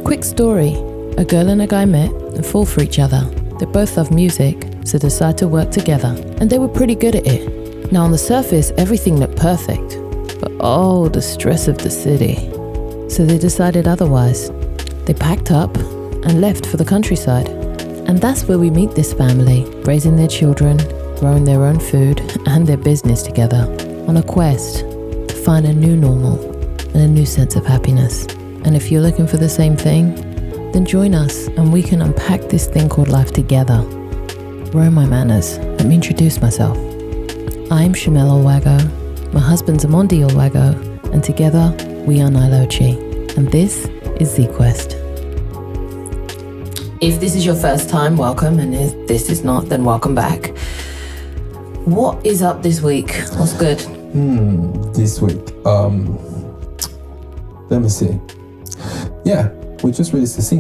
Quick story. A girl and a guy met and fall for each other. They both love music, so decide to work together. And they were pretty good at it. Now on the surface, everything looked perfect. But oh, the stress of the city. So they decided otherwise. They packed up and left for the countryside. And that's where we meet this family, raising their children, growing their own food and their business together, on a quest to find a new normal and a new sense of happiness. And if you're looking for the same thing, then join us and we can unpack this thing called life together. Where are my manners? Let me introduce myself. I'm Shamel Olwago, my husband's Amondi Olwago, and together we are Nile Ochi. And this is Z-Quest. If this is your first time, welcome, and if this is not, then welcome back. What is up this week? What's good? This week, let me see. Yeah, we just released a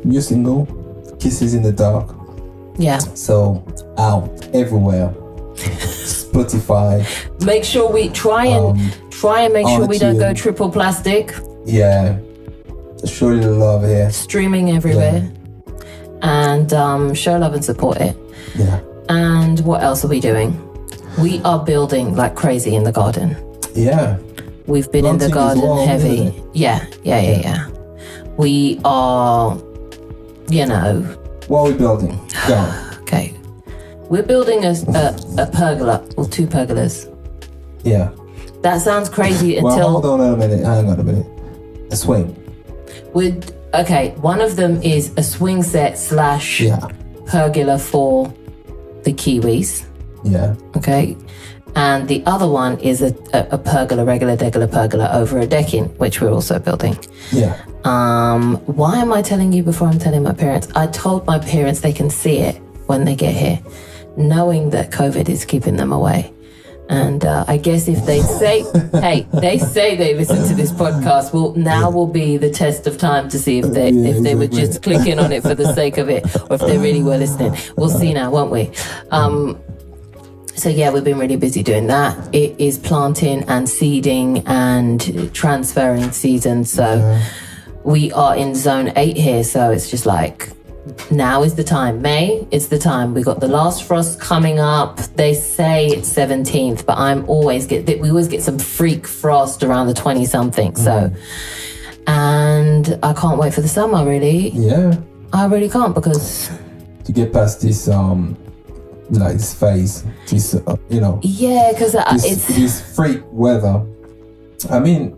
new single, Kisses in the Dark. Yeah. So out everywhere. Spotify. Make sure we try and make sure we don't go triple plastic. Yeah. Show you the love here. Streaming everywhere. Yeah. And show love and support it. Yeah. And what else are we doing? We are building like crazy in the garden. Yeah. We've been in the garden heavy. Yeah. We are, What are we building? Go. Okay. We're building a pergola, or two pergolas. Yeah. That sounds crazy Well, until... hold on a minute. Hang on a minute. A swing. One of them is a swing set / pergola for the Kiwis. Yeah. Okay. And the other one is a pergola, regular pergola over a decking, which we're also building. Yeah. Why am I telling you before I'm telling my parents? I told my parents they can see it when they get here, knowing that COVID is keeping them away. And I guess if they say, they say they listen to this podcast, will be the test of time to see if they were just clicking on it for the sake of it, or if they really were listening. We'll see now, won't we? So yeah, we've been really busy doing that. It is planting and seeding and transferring season. So we are in zone 8 here. So it's just like, now is the time. May is the time. We got the last frost coming up. They say it's 17th, but we always get some freak frost around the 20 something. So, and I can't wait for the summer really. Yeah. I really can't, because to get past this, this phase, this, Yeah, because this freak weather. I mean,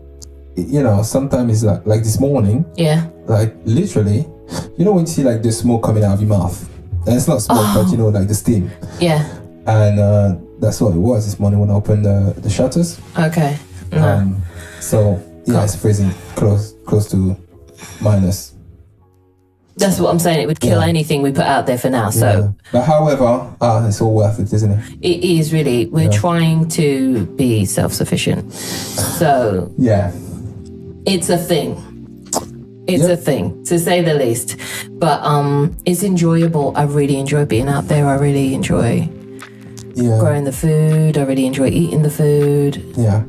sometimes it's like this morning. Yeah. Like literally, when you see like the smoke coming out of your mouth, and it's not smoke, but like the steam. Yeah. And that's what it was this morning when I opened the shutters. Okay. So yeah, it's freezing close to minus. That's what I'm saying. It would kill anything we put out there for now. So, yeah. But however, it's all worth it, isn't it? It is really. We're trying to be self-sufficient. So yeah, it's a thing. It's a thing, to say the least. But it's enjoyable. I really enjoy being out there. I really enjoy growing the food. I really enjoy eating the food. Yeah.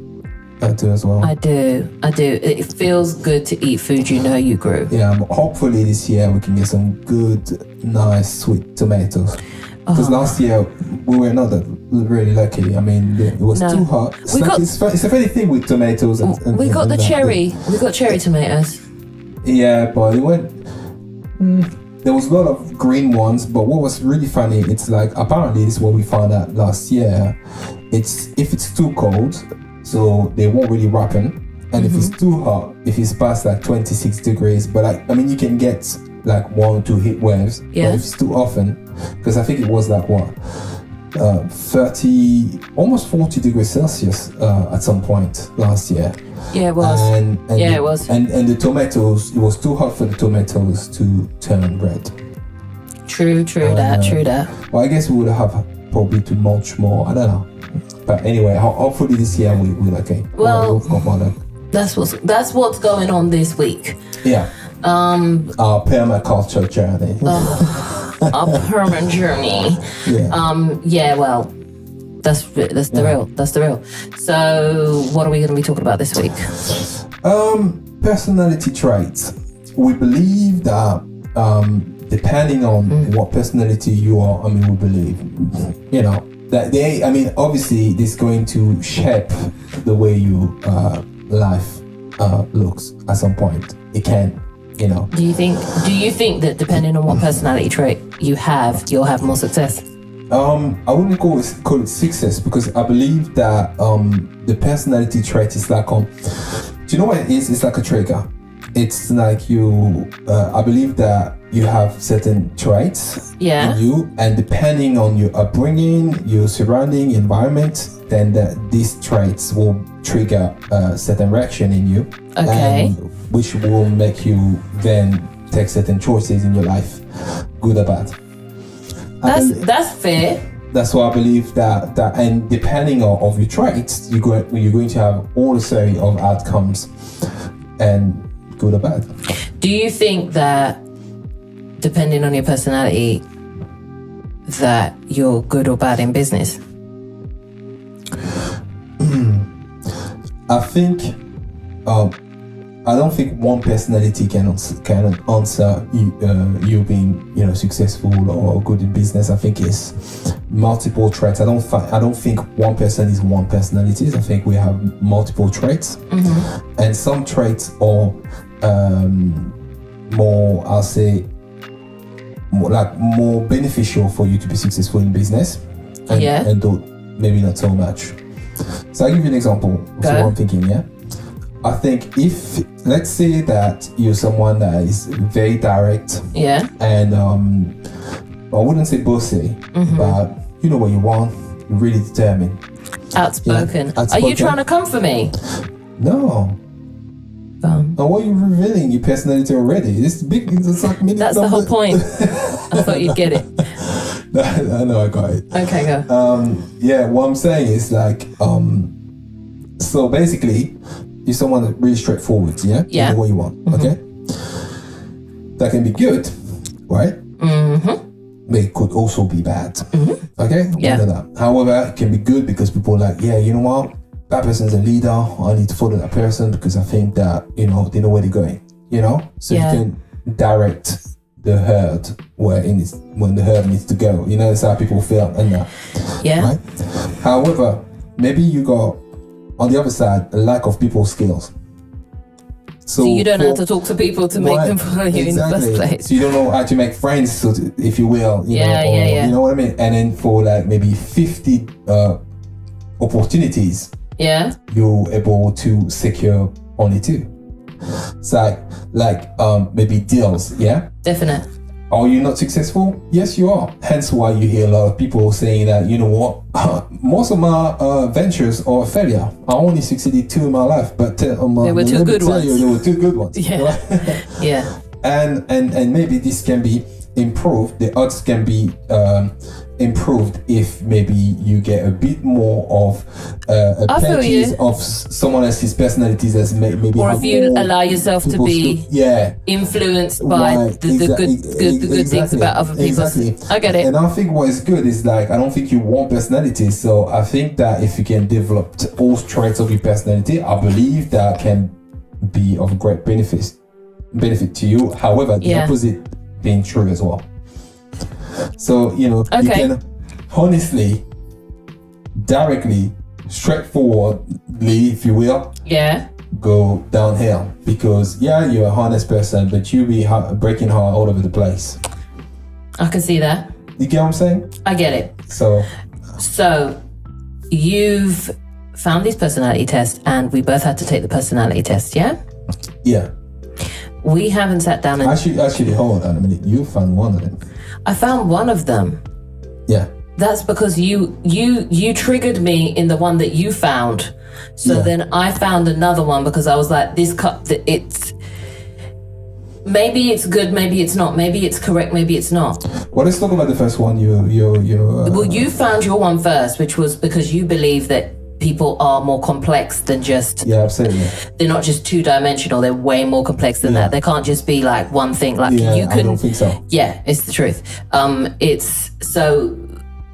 I do as well. I do. It feels good to eat food you grew. Yeah, hopefully this year we can get some good, nice, sweet tomatoes. Because last year we were not that really lucky. I mean, it was too hot. It's a funny thing with tomatoes. We got cherry tomatoes. Yeah, but it went... there was a lot of green ones, but what was really funny, it's like, apparently this is what we found out last year. If it's too cold, so they won't really ripen, and if it's too hot, if it's past like 26 degrees, but you can get like 1 or 2 heat waves. Yeah. But if it's too often, because I think it was like 30, almost 40 degrees Celsius at some point last year. Yeah, it was. It was. And the tomatoes, it was too hot for the tomatoes to turn red. True that. Well, I guess we would have probably to mulch more. I don't know. But anyway, hopefully this year we're okay. Well, we've got more that's what's going on this week. Yeah. Our permaculture journey. Our permanent journey. Yeah. Well, that's the real. That's the real. So, what are we going to be talking about this week? Personality traits. we believe that depending on what personality you are, I mean, we believe, you know, that obviously this is going to shape the way you life looks at some point. It can, you know. Do you think that depending on what personality trait you have, you'll have more success? I wouldn't call it success, because I believe that the personality trait is like do you know what it is? It's like a trigger. It's like you I believe that you have certain traits in you, and depending on your upbringing, your surrounding environment, then these traits will trigger a certain reaction in you, which will make you then take certain choices in your life, good or bad. That's fair. That's why I believe that and depending on your traits, you're going to have all a series of outcomes, and good or bad. Do you think that depending on your personality, that you're good or bad in business? I think I don't think one personality can answer you being, you know, successful or good in business. I think it's multiple traits. I don't think one person is one personality. I think we have multiple traits, and some traits are more, I'll say, more beneficial for you to be successful in business, and maybe not so much. So I'll give you an example of what I'm thinking. I think if, let's say that you're someone that is very direct, and I wouldn't say bossy, but you know what you want, you're really determined. Outspoken. Are you trying to come for me? No. And why are you revealing your personality already? It's big. It's like that's the whole point. I thought you'd get it. I know, I got it. Okay, go. What I'm saying is like, so basically, you're someone that's really straightforward, You know what you want, okay? That can be good, right? But it could also be bad, okay? Yeah. That. However, it can be good because people are like, you know what? That person's a leader. I need to follow that person because I think that, you know, they know where they're going, you know? So you can direct the herd when the herd needs to go. You know, that's how people feel and that. Yeah. Right? However, maybe you got, on the other side, a lack of people skills. So you don't know how to talk to people to make them follow you in the first place. So you don't know how to make friends, so if you will. You know what I mean? And then for like maybe 50 opportunities, you're able to secure only 2. It's like maybe deals, Definite. Are you not successful? Yes, you are. Hence why you hear a lot of people saying that, you know what, most of my ventures are a failure. I only succeeded 2 in my life, but there were 2 good ones. There were 2 good ones. Yeah. And maybe this can be improved. The odds can be improved if maybe you get a bit more of pledges of someone else's personalities as maybe, or if you allow yourself to be influenced by the good things about other people. I get it. And I think what is good is like, I don't think you want personality, so I think that if you can develop all traits of your personality, I believe that can be of great benefit to you. However, the opposite being true as well. So, you know, you can honestly, directly, straightforwardly, if you will, go downhill because, you're a honest person, but you be breaking heart all over the place. I can see that. You get what I'm saying? I get it. So you've found these personality tests and we both had to take the personality test, yeah? Yeah. We haven't sat down and... Actually, hold on a minute. You found one of them. I found one of them. Yeah. That's because you triggered me in the one that you found. So then I found another one because I was like, it's... Maybe it's good, maybe it's not. Maybe it's correct, maybe it's not. Well, let's talk about the first one. Well, you found your one first, which was because you believe that people are more complex than just... Yeah, absolutely. They're not just 2-dimensional, they're way more complex than that. They can't just be like one thing. Like you can... I don't think so. Yeah, it's the truth. It's... So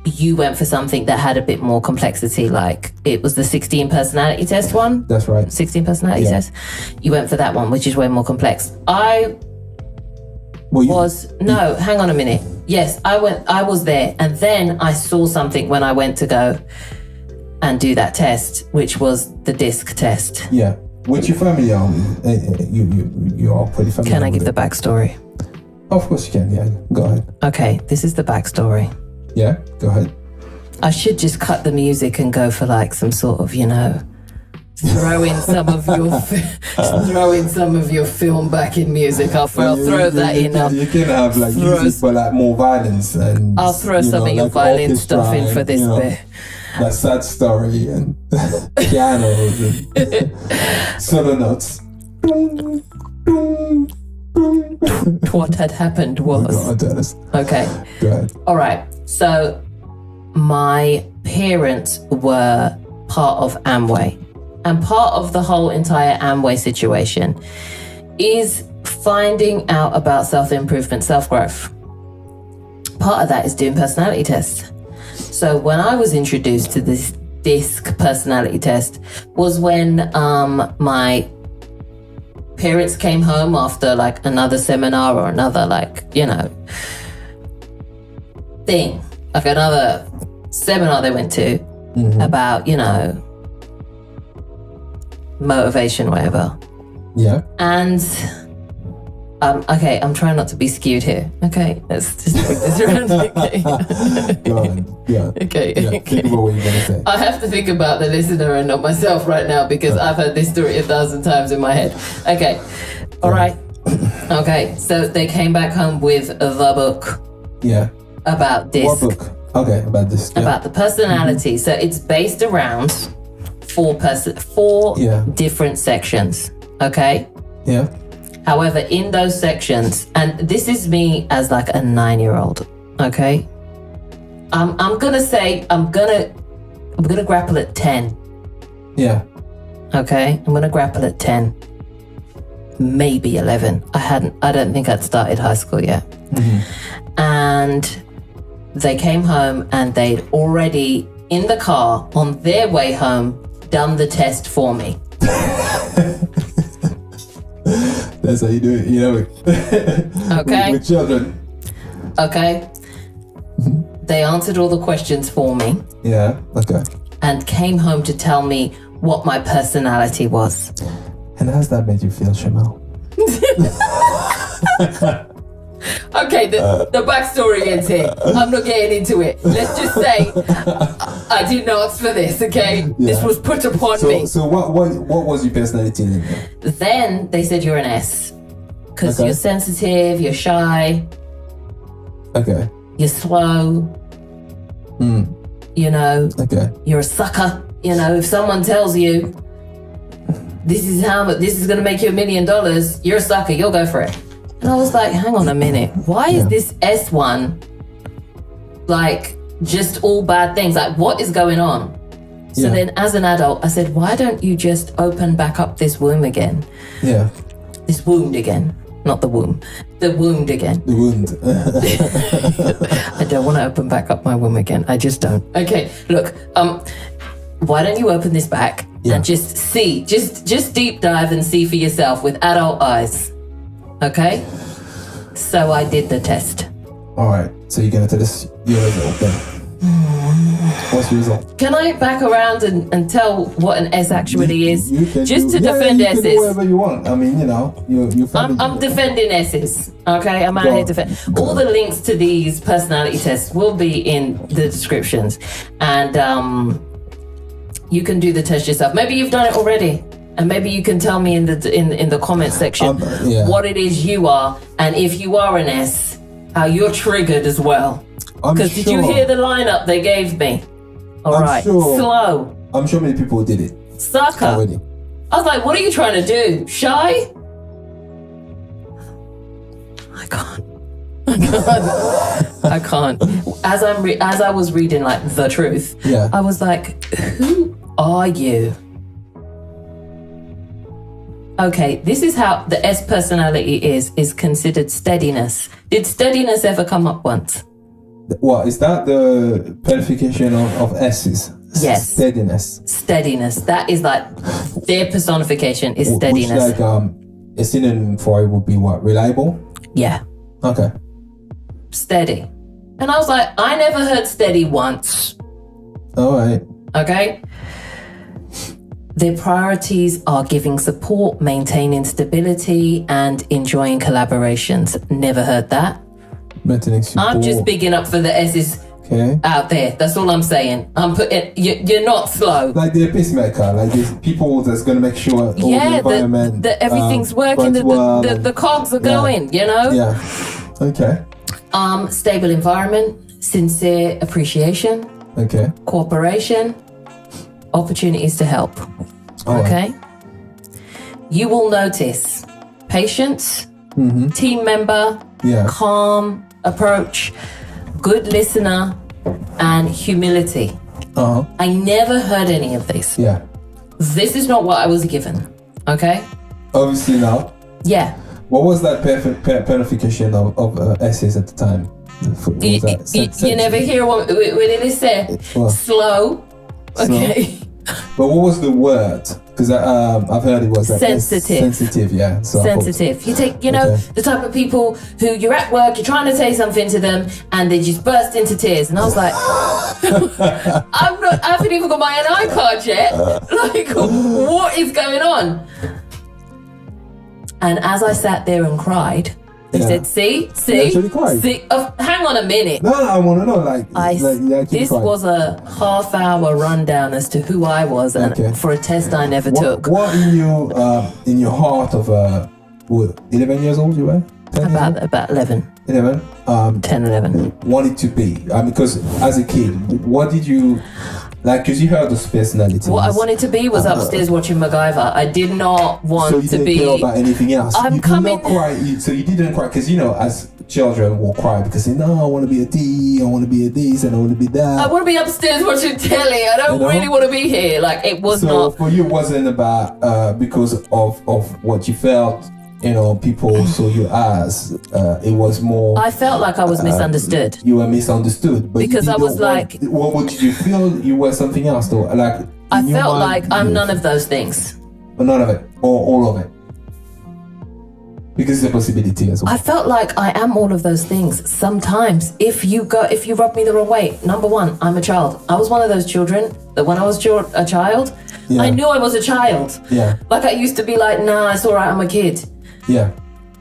you went for something that had a bit more complexity, like it was the 16 personality test one. That's right. 16 personality test. You went for that one, which is way more complex. I hang on a minute. Yes, I was there, and then I saw something when I went to go and do that test, which was the disc test. Yeah, which you're familiar with. You are pretty familiar. Can I give the backstory? Of course you can. Yeah, go ahead. Okay, this is the backstory. Yeah, go ahead. I should just cut the music and go for like some sort of, throw in some of your film backing music. I'll throw that in. You can have like music for like more violence, and I'll throw some of your violin stuff in for this bit. That sad story and pianos and solo notes. What had happened was okay. Go ahead. All right. So my parents were part of Amway. And part of the whole entire Amway situation is finding out about self-improvement, self-growth. Part of that is doing personality tests. So when I was introduced to this DISC personality test was when my parents came home after like another seminar or another thing, like another seminar they went to about, motivation, whatever. Yeah. And okay, I'm trying not to be skewed here. Okay, let's just bring this around. Okay. Go on. Yeah. Okay. Yeah. Think about what you're gonna say. I have to think about the listener and not myself right now because I've heard this story 1,000 times in my head. Okay. All right. Okay. So they came back home with the book. Yeah. About this. What book? Okay, about this. Yeah. About the personality. So it's based around four different sections. Okay. Yeah. However, in those sections, and this is me as like a 9-year-old. Okay. I'm gonna grapple at 10. Yeah. Okay. I'm gonna grapple at 10. Maybe 11. I don't think I'd started high school yet. And they came home and they'd already in the car on their way home done the test for me. That's how you do it, Okay. with children. Okay. They answered all the questions for me. Yeah. Okay. And came home to tell me what my personality was. And how's that made you feel, Shamel? Okay, the backstory ends here. I'm not getting into it. Let's just say I didn't ask for this, okay? Yeah. This was put upon me. So what was your personality then? Then they said you're an S. Because you're sensitive, you're shy. Okay. You're slow. Okay. You're a sucker. If someone tells you this is going to make you $1 million, you're a sucker, you'll go for it. And I was like, hang on a minute. Why is this S1 like just all bad things? Like, what is going on? So then as an adult, I said, why don't you just open back up this womb again? Yeah. This wound again. Not the womb. The wound again. The wound. I don't want to open back up my womb again. I just don't. Okay, look. Why don't you open this back and just see, just deep dive and see for yourself with adult eyes. Okay? So I did the test. All right. So you're going to tell us your result then. What's your result? Can I back around and tell what an S actually is? Just to defend you S's. Can do whatever you want. I mean, you're I'm defending S's. Okay? I'm out here defending. All the links to these personality tests will be in the descriptions. And you can do the test yourself. Maybe you've done it already. And maybe you can tell me in the comment section what it is you are, and if you are an S, how you're triggered as well. Because did you hear the lineup they gave me? All right, slow. I'm sure many people did it. Sucker. Already. I was like, what are you trying to do? Shy? I can't. I can't. As I was reading like the truth, I was like, who are you? Okay, this is how the S personality is considered steadiness. Did steadiness ever come up once? What, is that the personification of S's? Yes. Steadiness. Steadiness. That is like their personification is steadiness. Which a synonym for it would be what? Reliable? Yeah. Okay. Steady. And I was like, I never heard steady once. All right. Okay? Their priorities are giving support, maintaining stability, and enjoying collaborations. Never heard that. Maintaining support. I'm just bigging up for the S's out there. That's all I'm saying. I'm putting you're not slow. Like the pacemaker, like these people that's going to make sure all the environment, the everything's working, the cogs are going, you know? Yeah. Okay. Stable environment, sincere appreciation, Okay. cooperation, opportunities to help. All Okay. right. You will notice patience, team member, Yeah. calm approach, good listener, and humility. Uh-huh. I never heard any of this. Yeah. This is not what I was given. Okay? Obviously now. Yeah. What was that personification of essays at the time? You never hear what did it say? What? Slow. Okay. But what was the word? Because I've heard it was like Sensitive. sensitive, yeah. So Sensitive. You take, you know, Okay. the type of people who you're at work, you're trying to say something to them, and they just burst into tears. And I was like, I haven't even got my NI card yet. Like, what is going on? And as I sat there and cried, they said, see, actually cried? see, hang on a minute. No, I want to know, This was a half-hour rundown as to who I was, and for a test I never took. What in your heart of 11 years old you were? 10 years old? About 11. 11? 10, 11. Wanted to be? Because as a kid, what did you like? Because you heard those personalities. What I wanted to be was upstairs watching MacGyver. I did not want so you to didn't be. care about anything else. I'm you coming. Did not cry. So you didn't cry because as children will cry because they know I want to be a D, I want to be a this, and I want to be that. I want to be upstairs watching telly. I don't really want to be here. Like it was not. So for you, it wasn't about because of what you felt. People saw you as. It was more. I felt like I was misunderstood. You were misunderstood, but because I was like. What did you feel? You were something else, though. Like I felt like I'm none of those things. None of it, or all of it. Because it's a possibility as well. I felt like I am all of those things. Sometimes, if you rub me the wrong way, number one, I'm a child. I was one of those children that when I was a child, I knew I was a child. Yeah. Like I used to be like, nah, it's all right, I'm a kid. Yeah.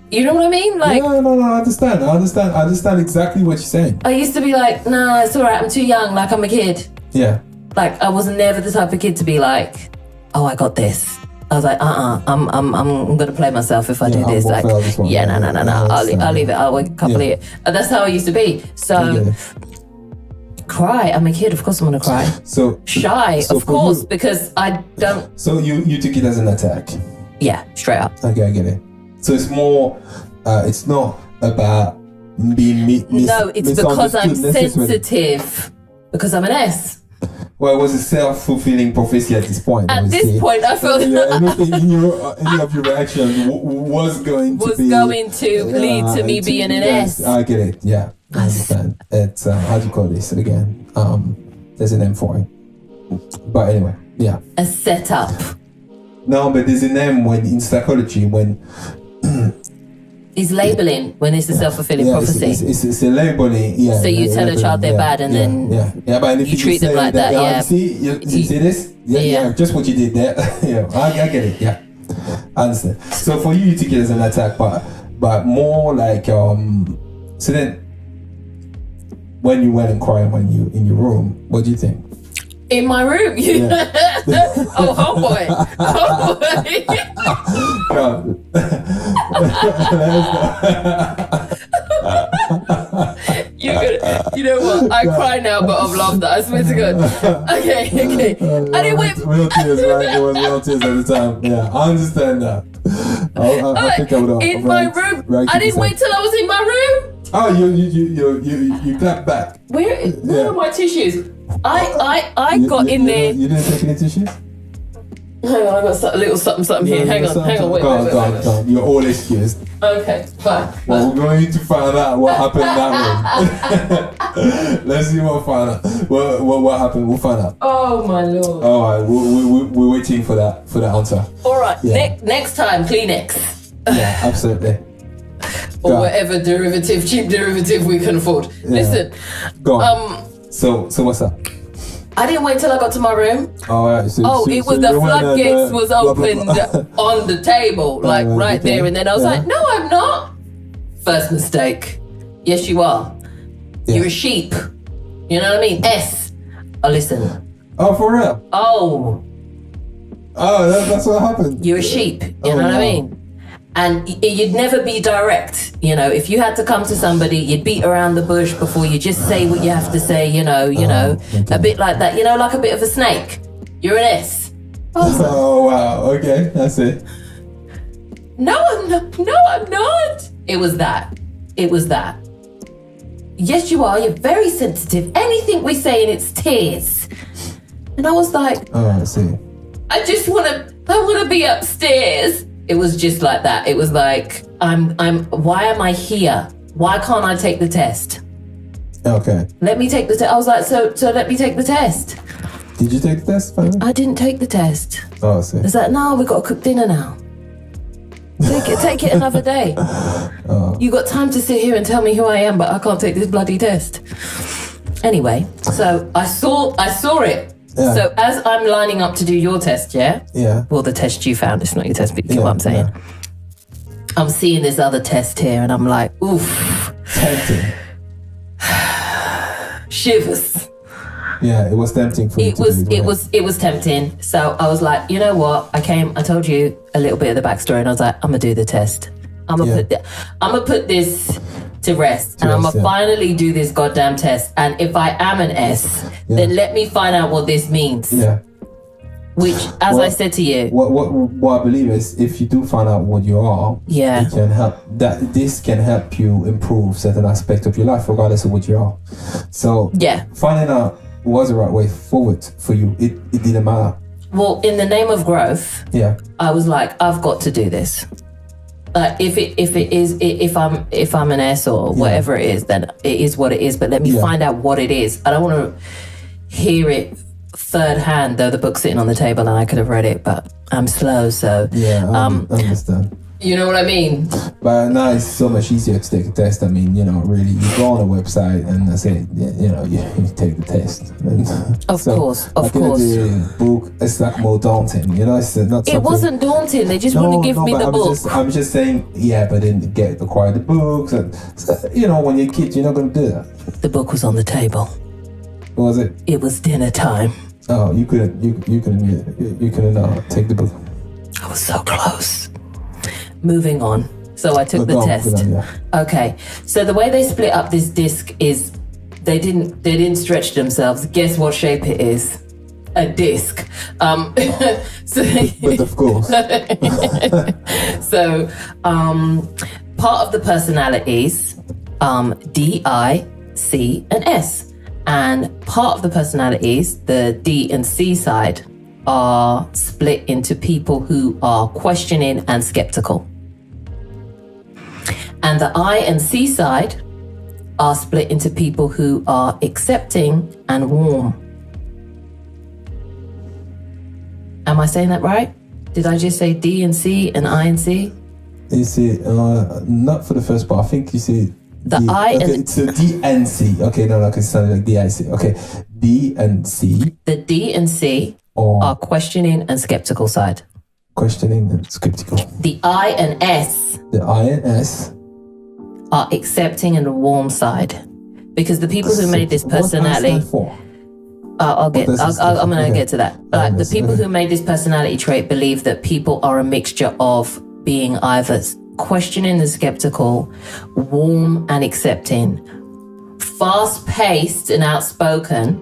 You know what I mean? Like. No, I understand. I understand exactly what you're saying. I used to be like, nah, it's all right, I'm too young, like I'm a kid. Yeah. Like I was never the type of kid to be like, oh, I got this. I was like, I'm gonna play myself if I do this. Like, no. I'll leave it. I'll wait a couple of years. That's how I used to be. So, cry. I'm a kid. Of course, I'm gonna cry. So shy, of course, because I don't. So you took it as an attack. Yeah, straight up. Okay, I get it. So it's more. It's not about being No, it's because I'm sensitive. Because I'm an S. Well, it was a self-fulfilling prophecy at this point. At this point, I felt anything any of your reactions was going to lead to me being an S. I get it. Yeah, I understand. It's how do you call this again? There's a name for it. But anyway, yeah. A setup. No, but there's a name in psychology when. Is labeling when it's a self-fulfilling prophecy. It's a labeling, yeah. So you tell a child they're bad and then but if you treat them like that, yeah. You see this? Yeah, just what you did there. I get it, yeah. I understand. So for you took it as an attack, but more like, so then, when you went and cried when you in your room, what do you think? In my room? Oh, homeboy. You know what? I cry now, but of laughter. I swear to God. Okay. I didn't wait. Real tears, right? It was real tears at the time. Yeah, I understand that. I think I would have. In my room. I didn't wait till I was in my room. Oh, you clapped back. Where are my tissues? I got in there. You didn't take any tissues? Hang on, I got a little something here. Hang on, wait. Go on. You're all excused. Okay, fine. Well, we're going to find out what happened that way. Let's see what happened. We'll find out. Oh my lord. All right, we're waiting for that answer. All right, next time, Kleenex. Yeah, absolutely. or whatever cheap derivative we can afford. Yeah. Listen, Go on. So what's up? I didn't wait till I got to my room. All right. The floodgates was opened on the table, like right there, and then I was like, no, I'm not. First mistake. Yes, you are. Yeah. You're a sheep. You know what I mean? S. Oh, listen. Oh, for real? Oh, that's what happened. you're a sheep. You know what I mean? And you'd never be direct. You know, if you had to come to somebody, you'd beat around the bush before you just say what you have to say, you know, a bit like that, like a bit of a snake. You're an S. Oh, wow. Okay, that's it. No, I'm not. No, I'm not. It was that. Yes, you are. You're very sensitive. Anything we say, and it's tears. And I was like, Oh, I see. I want to be upstairs. It was just like that. It was like, why am I here? Why can't I take the test? Okay. Let me take the test. I was like, so let me take the test. Did you take the test, finally? I didn't take the test. Oh, I see. It's like, no, we've got to cook dinner now. Take it another day. You got time to sit here and tell me who I am, but I can't take this bloody test. Anyway, so I saw it. Yeah. So as I'm lining up to do your test, yeah? Yeah. Well, the test you found, it's not your test, but you get what I'm saying. Yeah. I'm seeing this other test here and I'm like, oof. Tempting. Shivers. Yeah, it was tempting for you to do it. It was tempting. So I was like, you know what? I told you a little bit of the backstory and I was like, I'm gonna do the test. I'm gonna put this to rest and I'm gonna finally do this goddamn test. And if I am an S, then let me find out what this means. Yeah. Which, as I said to you, what I believe is, if you do find out what you are, yeah, it can help. This can help you improve certain aspects of your life, regardless of what you are. So yeah, finding out was the right way forward for you. It didn't matter. Well, in the name of growth, yeah, I was like, I've got to do this. If I'm an S or whatever it is, then it is what it is. But let me find out what it is. I don't want to hear it third hand, though the book's sitting on the table and I could have read it, but I'm slow, so I understand. You know what I mean? But now it's so much easier to take a test. I mean, really, you go on a website and I say, you take the test. And of course. The book, it's like more daunting, it's not something. It wasn't daunting. They just wouldn't give me the book. I'm just saying, but then acquire the books. And, when you're a kid, you're not going to do that. The book was on the table. What was it? It was dinner time. Oh, you couldn't take the book. I was so close. Moving on. So I took the test. Okay. So the way they split up this disc is they didn't stretch themselves. Guess what shape it is? A disc. But of course. So part of the personalities, D, I, C, and S. And part of the personalities, the D and C side, are split into people who are questioning and skeptical. And the I and C side are split into people who are accepting and warm. Am I saying that right? Did I just say D and C and I and C? You see, not for the first part. I think you see it's a D and C. Okay, no, it sounded like D and C. Okay, D and C. The D and C are questioning and skeptical side. Questioning and skeptical. The I and S. The I and S are accepting and warm side, because the people who made this personality. I'm gonna get to that. The people who made this personality trait believe that people are a mixture of being either questioning and skeptical, warm and accepting, fast-paced and outspoken,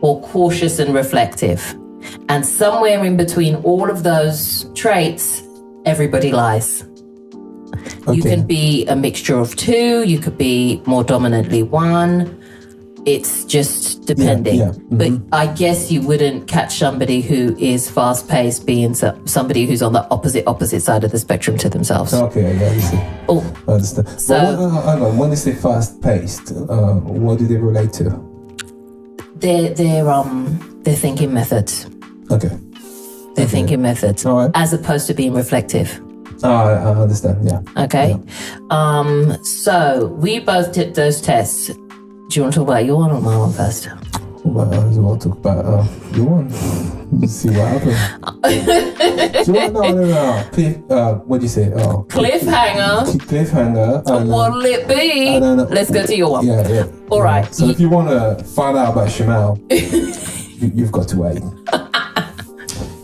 or cautious and reflective. And somewhere in between all of those traits, everybody lies. Okay. You can be a mixture of two, you could be more dominantly one. It's just depending. Mm-hmm. But I guess you wouldn't catch somebody who is fast-paced being somebody who's on the opposite side of the spectrum to themselves. Okay, I see. Oh, I understand. So, when they say fast-paced, what do they relate to? Their thinking methods. Okay. Their thinking methods, right. as opposed to being reflective. I understand. Yeah. Okay. So we both did those tests. Do you want to talk about your one or my one first? Well, I want to talk about your one. See what happened. Do you want no. What do you say? Oh, Cliffhanger. Cliffhanger. What'll it be? Let's go to your one. Yeah. All right. So if you want to find out about Shamel, you've got to wait.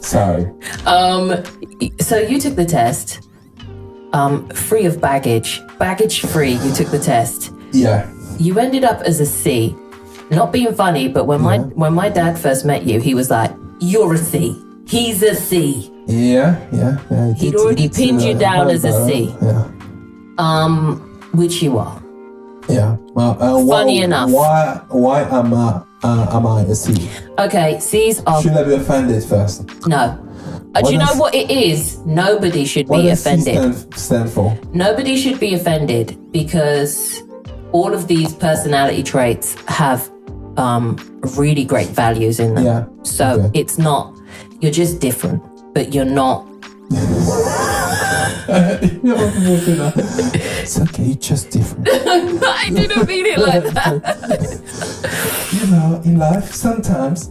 Sorry. So you took the test, free of baggage free. You took the test. Yeah. You ended up as a C. Not being funny, but when my dad first met you, he was like, "You're a C. He's a C." Yeah. He'd already pinned you down as a C. Yeah. Which you are. Yeah. Funny enough. Why am I a C? Okay, C's are. Should I be offended first? No. Do you know what it is? Nobody should What be does C offended. stand for? Nobody should be offended because all of these personality traits have really great values in them. Yeah. So it's not, you're just different, but you're not. It's okay, you're just different. I didn't mean it like that. In life, sometimes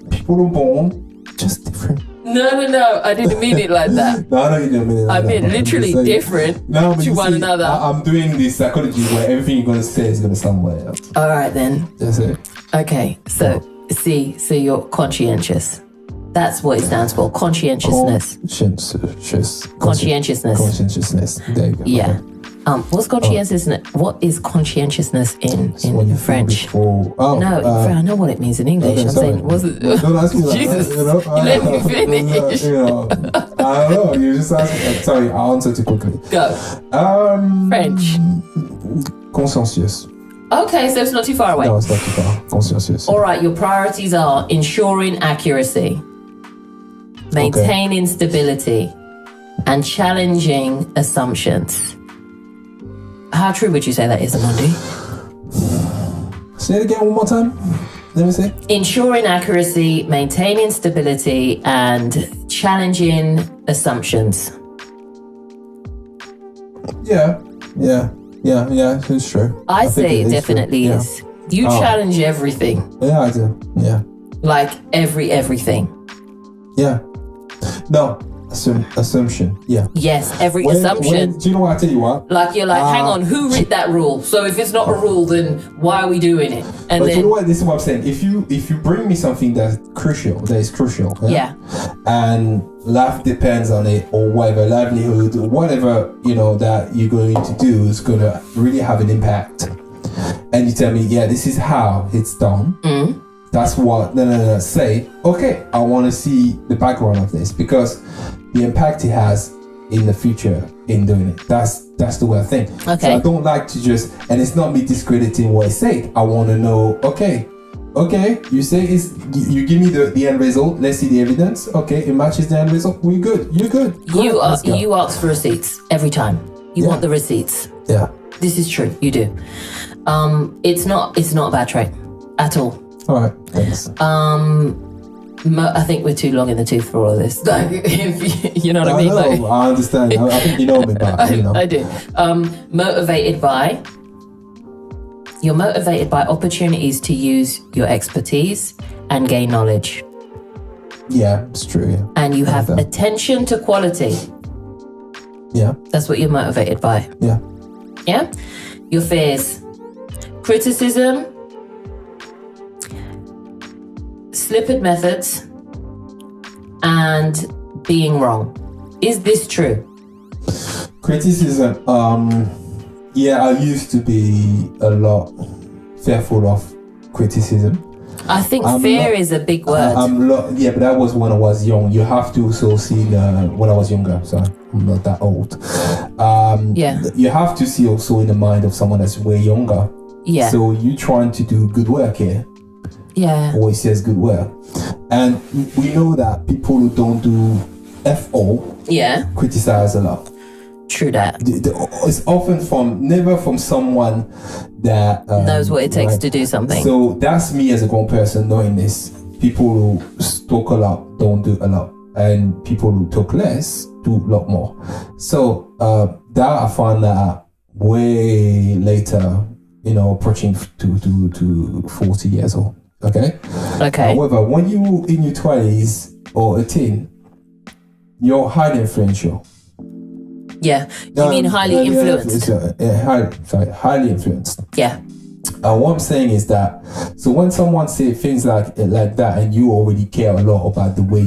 people are born just different. No, I didn't mean it like that. No, I know you didn't mean it like I that. mean literally different to one another. I'm doing this psychology where everything you're going to say is going to sound way else. All right then. That's it. Okay, so so you're conscientious. That's what it stands for. Conscientiousness. Conscientiousness. There you go. Yeah. What's conscientiousness? What is conscientiousness in French? No, I know what it means in English. Okay, I'm saying, was it? Don't ask me that. Jesus, let me finish. I don't know. You just asked me. Sorry, I'll answer too quickly. Go. French. Conscientious. Okay, so it's not too far away. No, it's not too far. Conscientious. All right, your priorities are ensuring accuracy, maintaining stability, and challenging assumptions. How true would you say that is, Amundi? Say it again one more time. Let me see. Ensuring accuracy, maintaining stability, and challenging assumptions. Yeah, it's true. I say it is definitely true. is. You challenge everything. Yeah, I do. Yeah. Like everything. Yeah. No. Assumption. Yeah. Yes, every assumption. Do you know what I tell you what? Like you're like, hang on, who wrote that rule? So if it's not a rule, then why are we doing it? And but then, you know what? This is what I'm saying. If you bring me something that is crucial, and life depends on it, or whatever, livelihood, whatever that you're going to do is going to really have an impact, and you tell me, yeah, this is how it's done. That's what. No. Say, okay, I want to see the background of this because the impact it has in the future in doing it. That's the way I think. Okay. So I don't like to just, and it's not me discrediting what I say. I want to know, okay, you say you give me the end result. Let's see the evidence. Okay, it matches the end result. We're good. You're good. You ask for receipts every time. You want the receipts. Yeah. This is true. You do. It's not a bad trait at all. All right. Thanks. I think we're too long in the tooth for all of this. Like, you know what I mean? Know, I understand. I think you know me, but I do. You're motivated by opportunities to use your expertise and gain knowledge. Yeah, it's true. Yeah. And you have attention to quality. Yeah. That's what you're motivated by. Yeah. Yeah? Your fears. Criticism. Slippered methods. And being wrong. Is this true? Criticism. Yeah, I used to be a lot fearful of criticism. I think fear is a big word. But that was when I was young. You have to also see when I was younger, so I'm not that old. You have to see also in the mind of someone that's way younger. Yeah. So you trying to do good work here. Yeah. Always says good work. And we know that people who don't do FO criticize a lot. True that. It's often never from someone that knows what it takes to do something. So that's me as a grown person knowing this. People who talk a lot don't do a lot. and people who talk less do a lot more. So that I found that way later, approaching to 40 years old. Okay. However, when you in your 20s or a teen, you're highly influential. Yeah. You mean highly influenced? Highly influenced. Yeah. And what I'm saying is that, so when someone says things like that, and you already care a lot about the way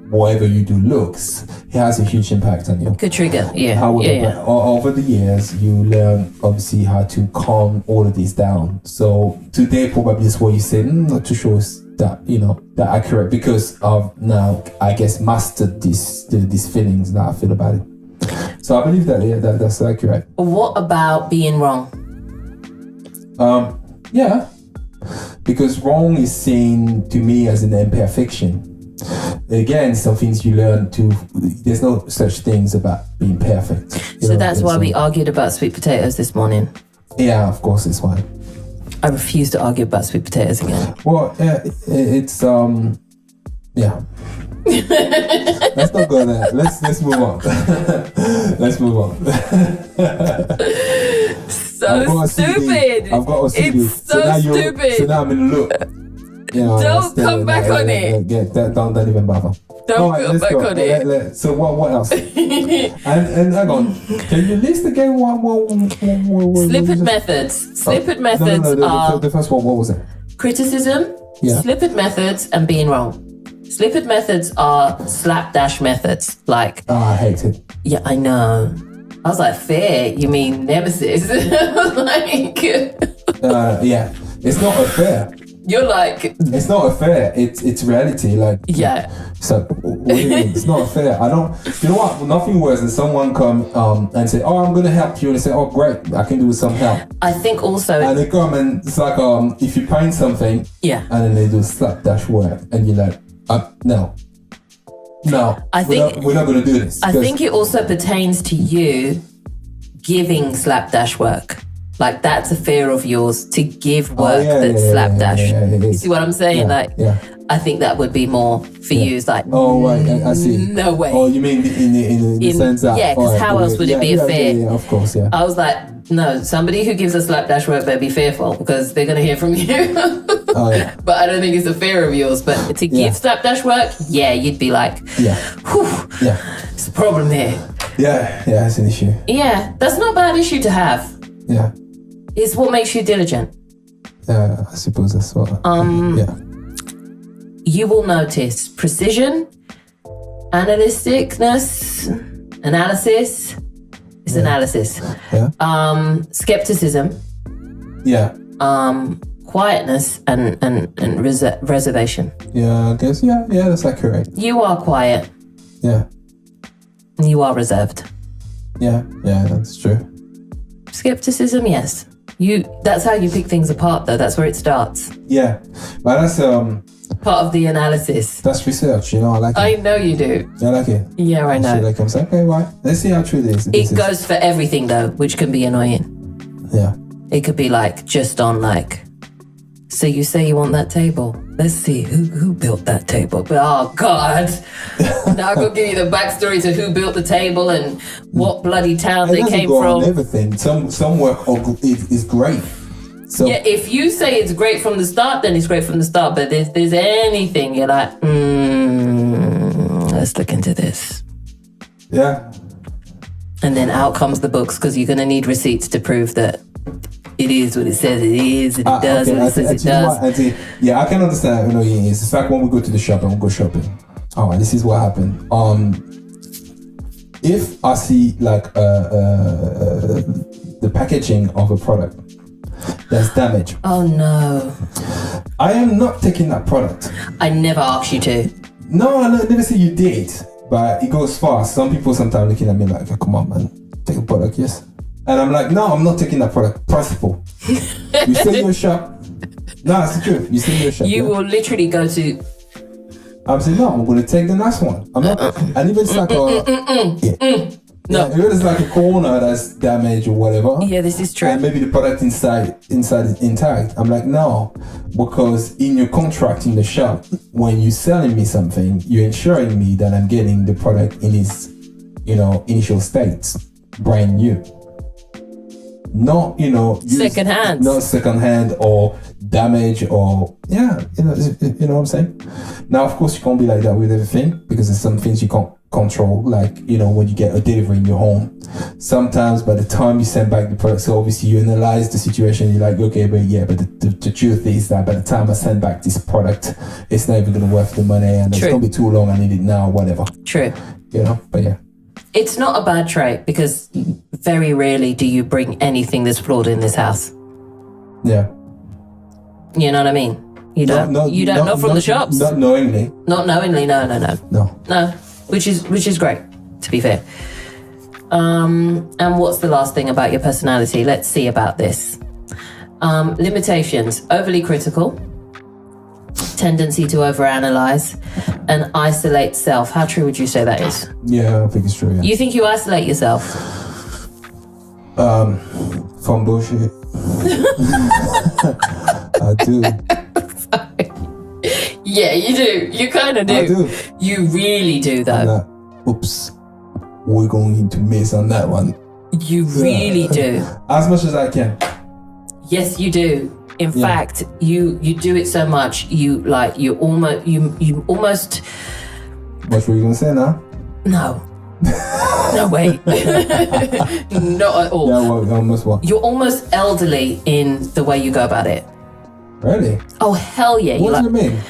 whatever you do looks, it has a huge impact on you. Good trigger, yeah. However, over the years, you learn obviously how to calm all of this down. So today, probably is what you say, not too sure that that accurate, because I've now, I guess, mastered these feelings that I feel about it. So I believe that that's accurate. What about being wrong? Yeah, because wrong is seen to me as an imperfection. Again, some things you learn to. There's no such things about being perfect. So that's why we argued about sweet potatoes this morning. Yeah, of course, it's why. I refuse to argue about sweet potatoes again. Well, it's yeah. Let's not go there. Let's move on. Let's move on. So stupid. I've got a CD. It's so stupid. So now I'm in the loop. Don't come back on it. Don't even bother. Don't come back on it. So what else? and hang on. Can you list again what Slippered methods. Slippered methods are the first one. What was it? Criticism, slippered methods, and being wrong. Slippered methods are slapdash methods. Like, I hate it. Yeah, I know. I was like, fair? You mean nemesis? Like, yeah, it's not a fair. You're like, it's not a fair. It's reality. Like, yeah. So what do you mean? It's not fair. I don't. You know what? Nothing worse than someone come and say, "Oh, I'm gonna help you," and they say, "Oh, great, I can do with some help." I think also, and they come and it's like if you paint something, yeah, and then they do slapdash work, and you're like, no. I think we're not gonna do this. I think it also pertains to you giving slapdash work. Like, that's a fear of yours, to give work that's slapdash. You see what I'm saying? I think that would be more for you. It's like, right, I see. No way. Oh, you mean in the sense that? Yeah, because how else would it be a fair? Yeah, of course, yeah. I was like, no, somebody who gives a slapdash work better be fearful, because they're going to hear from you. But I don't think it's a fear of yours. But to give slapdash work, you'd be like, whew, it's a problem here. Yeah, it's an issue. Yeah, that's not a bad issue to have. Yeah. It's what makes you diligent. Yeah, I suppose that's what. You will notice precision, analysis. It's analysis. Yeah. Skepticism. Yeah. Quietness and reservation. Yeah, I guess. Yeah, that's accurate. You are quiet. Yeah. You are reserved. Yeah, that's true. Skepticism, yes. That's how you pick things apart, though. That's where it starts. Yeah, but that's part of the analysis. That's research, I like it. I know you do. I like it. Yeah, I know. Like I'm saying, okay, right. Let's see how true this is. It goes for everything, though, which can be annoying. Yeah. It could be like just on like, so you say you want that table. Let's see who built that table. But oh God, now I'll go give you the backstory to who built the table and what bloody town they came from. Everything. Some work is great. So yeah, if you say it's great from the start, then it's great from the start. But if there's anything, you're like, let's look into this. Yeah. And then out comes the books, because you're going to need receipts to prove that it is what it says it is, and it does what it says it does. Yeah, I can understand. It's like when we go to the shop and we go shopping. All right, this is what happened. If I see like the packaging of a product that's damaged. Oh no! I am not taking that product. I never asked you to. No, I never say you did, but it goes fast. Some people sometimes looking at me like, "Come on, man, take the product, yes." And I'm like, no, I'm not taking that product. Principle. You say your shop. No, it's the truth. You say your shop. You will literally go to. I'm saying, no, I'm going to take the nice one. I'm not. And even it's like, No. Yeah, if it's like a corner that's damaged or whatever. Yeah, this is true. And maybe the product inside is intact. I'm like, no, because in your contract in the shop, when you're selling me something, you're ensuring me that I'm getting the product in its, initial states, brand new. Not, Secondhand. Not secondhand or damage or you know what I'm saying. Now, of course, you can't be like that with everything because there's some things you can't control, like when you get a delivery in your home. Sometimes by the time you send back the product, so obviously you analyze the situation, you're like, okay, but the truth is that by the time I send back this product, it's not even gonna worth the money, and it's gonna be too long, I need it now, whatever. True. But yeah. It's not a bad trait because very rarely do you bring anything that's flawed in this house. Yeah. You know what I mean? You don't know from the shops. Not knowingly. Not knowingly, no. Which is great, to be fair. And what's the last thing about your personality? Let's see about this. Limitations: overly critical, tendency to overanalyze, and isolate self. How true would you say that is? Yeah, I think it's true. Yeah. You think you isolate yourself? From bullshit. I do. Yeah, you do. You kind of do. I do. You really do, though. Oops, we're going to miss on that one. You really do. As much as I can. Yes, you do. In fact, you do it so much. You almost. What were you gonna say now? No. No way. Not at all. Yeah, well, almost what? You're almost elderly in the way you go about it. Really? Oh, hell yeah. What do you mean?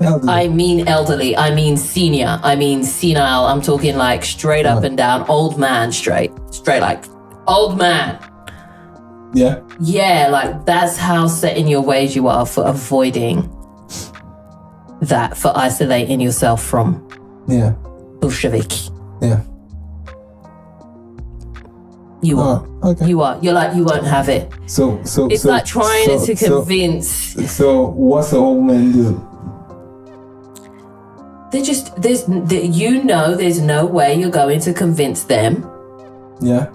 Elderly. I mean elderly. I mean senior. I mean senile. I'm talking like straight up and down. Old man straight like old man. Yeah? Yeah, like that's how set in your ways you are for avoiding that, for isolating yourself from Bolshevik. Yeah. You are. Okay. You are. You're like, you won't have it. So it's like trying to convince. So what's the old man do? There's no way you're going to convince them. Yeah.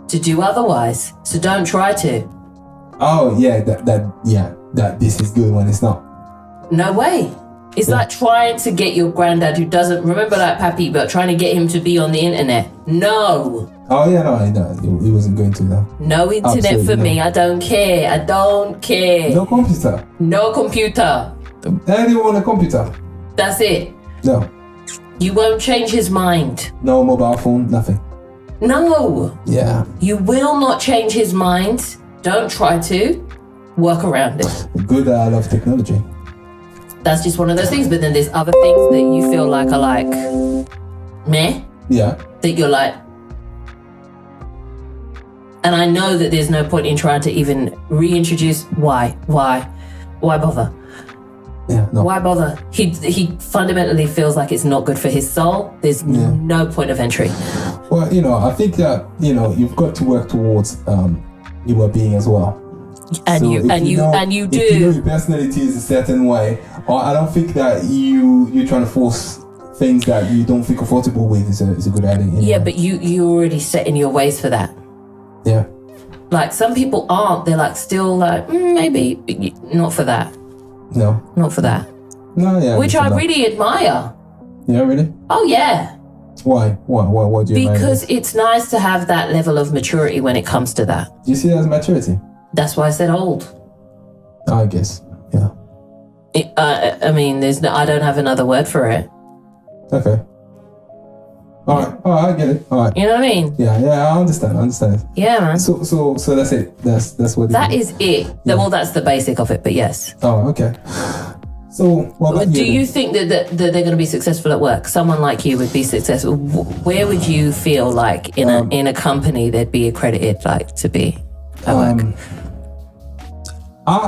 To do otherwise. So don't try to. Oh yeah, that this is good when it's not. No way. It's like trying to get your granddad who doesn't remember that Pappy, but trying to get him to be on the internet. No. Oh yeah, no, he wasn't going to though. No internet Absolutely for me. I don't care. No computer. No computer. Anyone want a computer? That's it. No. You won't change his mind. No mobile phone, nothing. No. Yeah. You will not change his mind. Don't try to. Work around it. Good, I love technology. That's just one of those things. But then there's other things that you feel like are like meh. Yeah. That you're like. And I know that there's no point in trying to even reintroduce. Why bother? Yeah, no. Why bother? He fundamentally feels like it's not good for his soul. There's no point of entry. Well, I think that you've got to work towards your well-being as well. And so you do. If you know your personality is a certain way, or I don't think that you're trying to force things that you don't feel comfortable with is a good idea. Yeah, but you already set in your ways for that. Yeah. Like some people aren't. They're like still like maybe not for that. No. Not for that. No, yeah. Which I really admire. Yeah, really? Oh, yeah. Why? Why do you admire? Because it's nice to have that level of maturity when it comes to that. Do you see that as maturity? That's why I said old. I guess, yeah. I mean, I don't have another word for it. Okay. All right, I get it. All right. You know what I mean? Yeah, I understand it. Yeah, man. So that's it. That's what. That is it. Yeah. Well, that's the basic of it. But yes. Oh, okay. So, what about do you think that they're going to be successful at work? Someone like you would be successful. Where would you feel like in a company they'd be accredited like to be at work?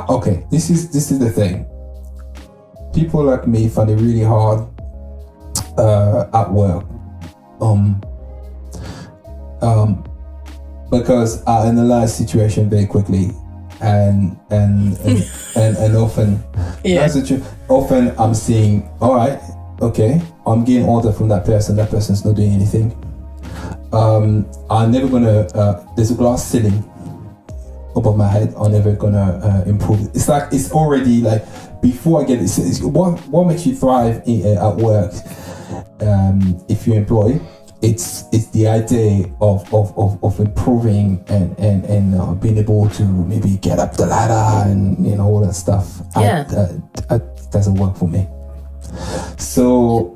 Okay. This is the thing. People like me find it really hard at work. Because I analyze situation very quickly, and often, often I'm seeing, all right, okay, I'm getting order from that person. That person's not doing anything. I'm never gonna. There's a glass ceiling above my head. I'm never gonna improve. It's like it's already like before I get it. It's what makes you thrive at work. If you employ, it's the idea of improving and being able to maybe get up the ladder and all that stuff. Yeah. That doesn't work for me. So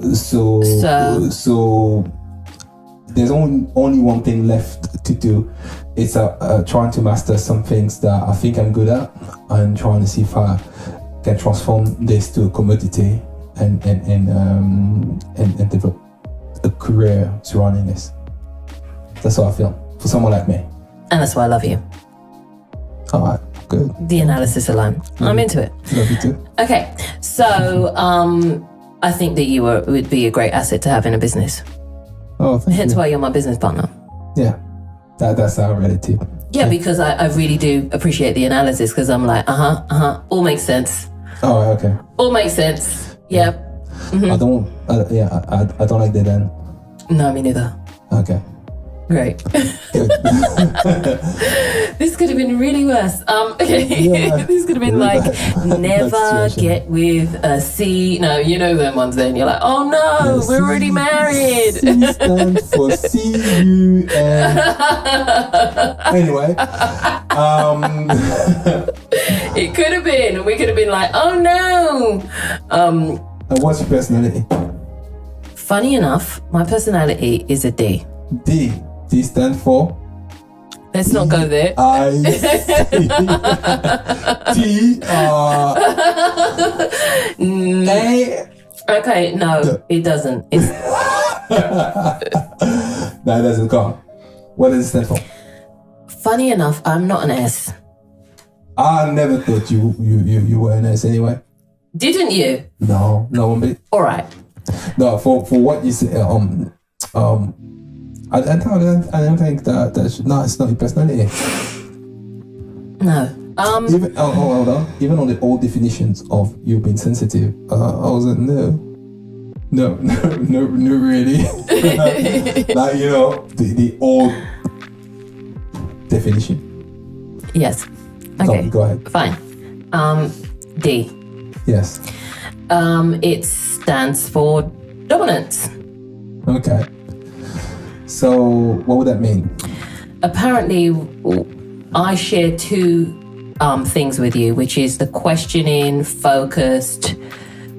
there's only one thing left to do. It's trying to master some things that I think I'm good at, and trying to see if I can transform this to a commodity and develop a career surrounding this. That's how I feel for someone like me. And that's why I love you. All right, good. The analysis alone. I'm into it. Love you too. Okay, so I think that you would be a great asset to have in a business. Oh, thank Hence you. why you're my business partner. Yeah, that's our relative. Yeah, because I really do appreciate the analysis, because I'm like, all makes sense. Oh, okay. All makes sense. Yeah. I don't. I don't like that then. No, me neither. Okay. Great. Good. This could have been really worse. Okay. Yeah. This could have been like, never situation. get with a C. No, you know them ones then. You're like, oh no, Yeah, we're already married. C stands for C-U-N. Anyway. It could have been. And we could have been like, oh no. And what's your personality? Funny enough, my personality is a D. D. D stands for Let's not go there. T. A. Okay, no, it doesn't. It's No, it doesn't count. What does it stand for? funny enough, I'm not an S. I never thought you were an S anyway. Didn't you? No, one bit. All right. No, for what you say, I don't think that's no, it's not your personality. No. Even hold on. Even on the old definitions of you being sensitive, I was like, no, really. Like the old definition. Yes. Okay. Go ahead. Fine. D. Yes. It stands for dominance. Okay. So what would that mean? Apparently, I share two things with you, which is the questioning, focused,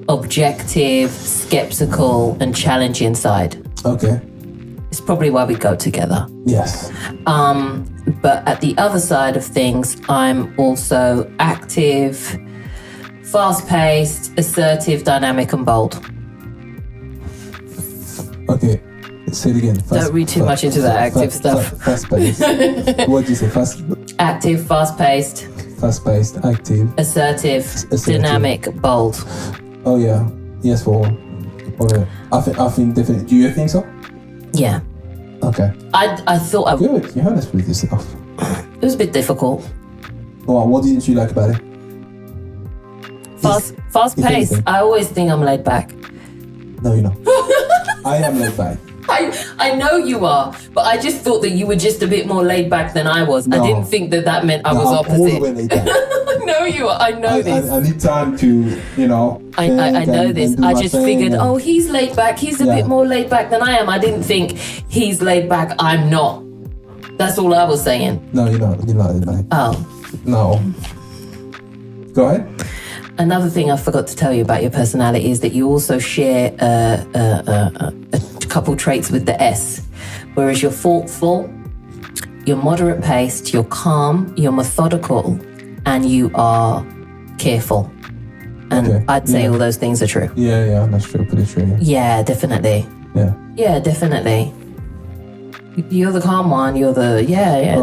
objective, skeptical, and challenging side. Okay. It's probably why we go together. Yes. But at the other side of things, I'm also active, fast-paced, assertive, dynamic, and bold. Okay. Say it again. Don't read too much into that active stuff. Fast-paced. What did you say? Active, fast-paced, Fast-paced, active, assertive, dynamic, bold. Oh yeah. Yes, for all. I think definitely. Do you think so? Yeah. Okay. I thought Good. You heard us with this stuff. it was a bit difficult. Well, what didn't you like about it? Fast-paced. anything. I always think I'm laid back. No, you're not. I am laid back. I know you are, but I just thought that you were just a bit more laid back than I was. No. I didn't think that meant I was I'm all opposite. the way laid back. No, you are. I know this. I need time to, I know this. do I my just thing figured, and- he's laid back. He's a Yeah. bit more laid back than I am. I didn't think he's laid back. I'm not. That's all I was saying. No, you're not. You're not laid back. Oh. No. Go ahead. Another thing I forgot to tell you about your personality is that you also share a couple traits with the S. Whereas you're thoughtful, you're moderate paced, you're calm, you're methodical, and you are careful. And Okay, I'd say yeah. all those things are true. Yeah, that's true. Pretty true. Yeah, definitely. Yeah. Yeah, definitely. You're the calm one. You're the All right,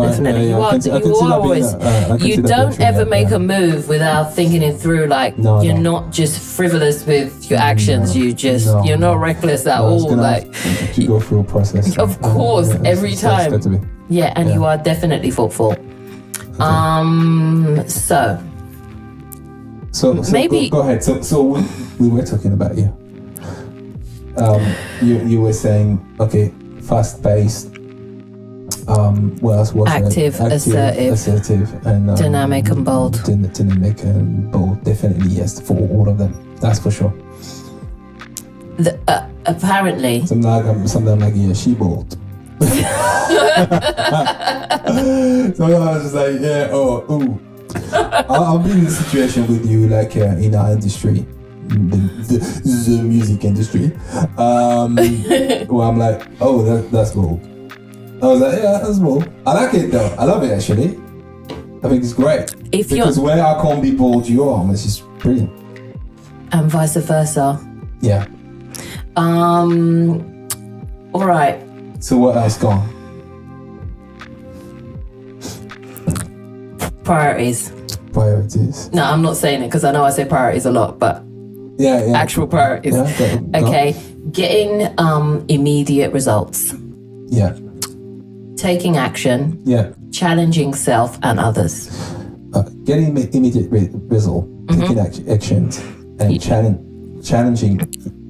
definitely. yeah, You I are. can see You that are being always. I can see You that don't being true, ever yeah, make yeah. a move without thinking it through. Like No, you're no. not just frivolous with your actions. You just No. you're not reckless at No, it's all. gonna Like have to go through a process. Of course, every it's time. got to be. yeah, and Yeah. you are definitely thoughtful. So So Maybe- go ahead. So we were talking about you. You were saying, okay, fast paced, What else was Active, there? Assertive, and dynamic and bold. Dynamic and bold, definitely yes, for all of them. That's for sure. Apparently. Sometimes I'm like, yeah, she bold. So I was just like, yeah, ooh. I've been in a situation with you, like in our industry, the music industry, where I'm like, oh, that's bold. I was like, yeah, that's bold. I like it though. I love it actually. I think it's great. Because where I can't be bold, you are. It's just brilliant. And vice versa. Yeah. All right. So what else gone? Priorities. No, I'm not saying it because I know I say priorities a lot, but yeah. Actual priorities. Yeah, okay. Getting immediate results. Yeah. Taking action. Yeah. Challenging self and others. Getting immediate result. Taking actions and challenging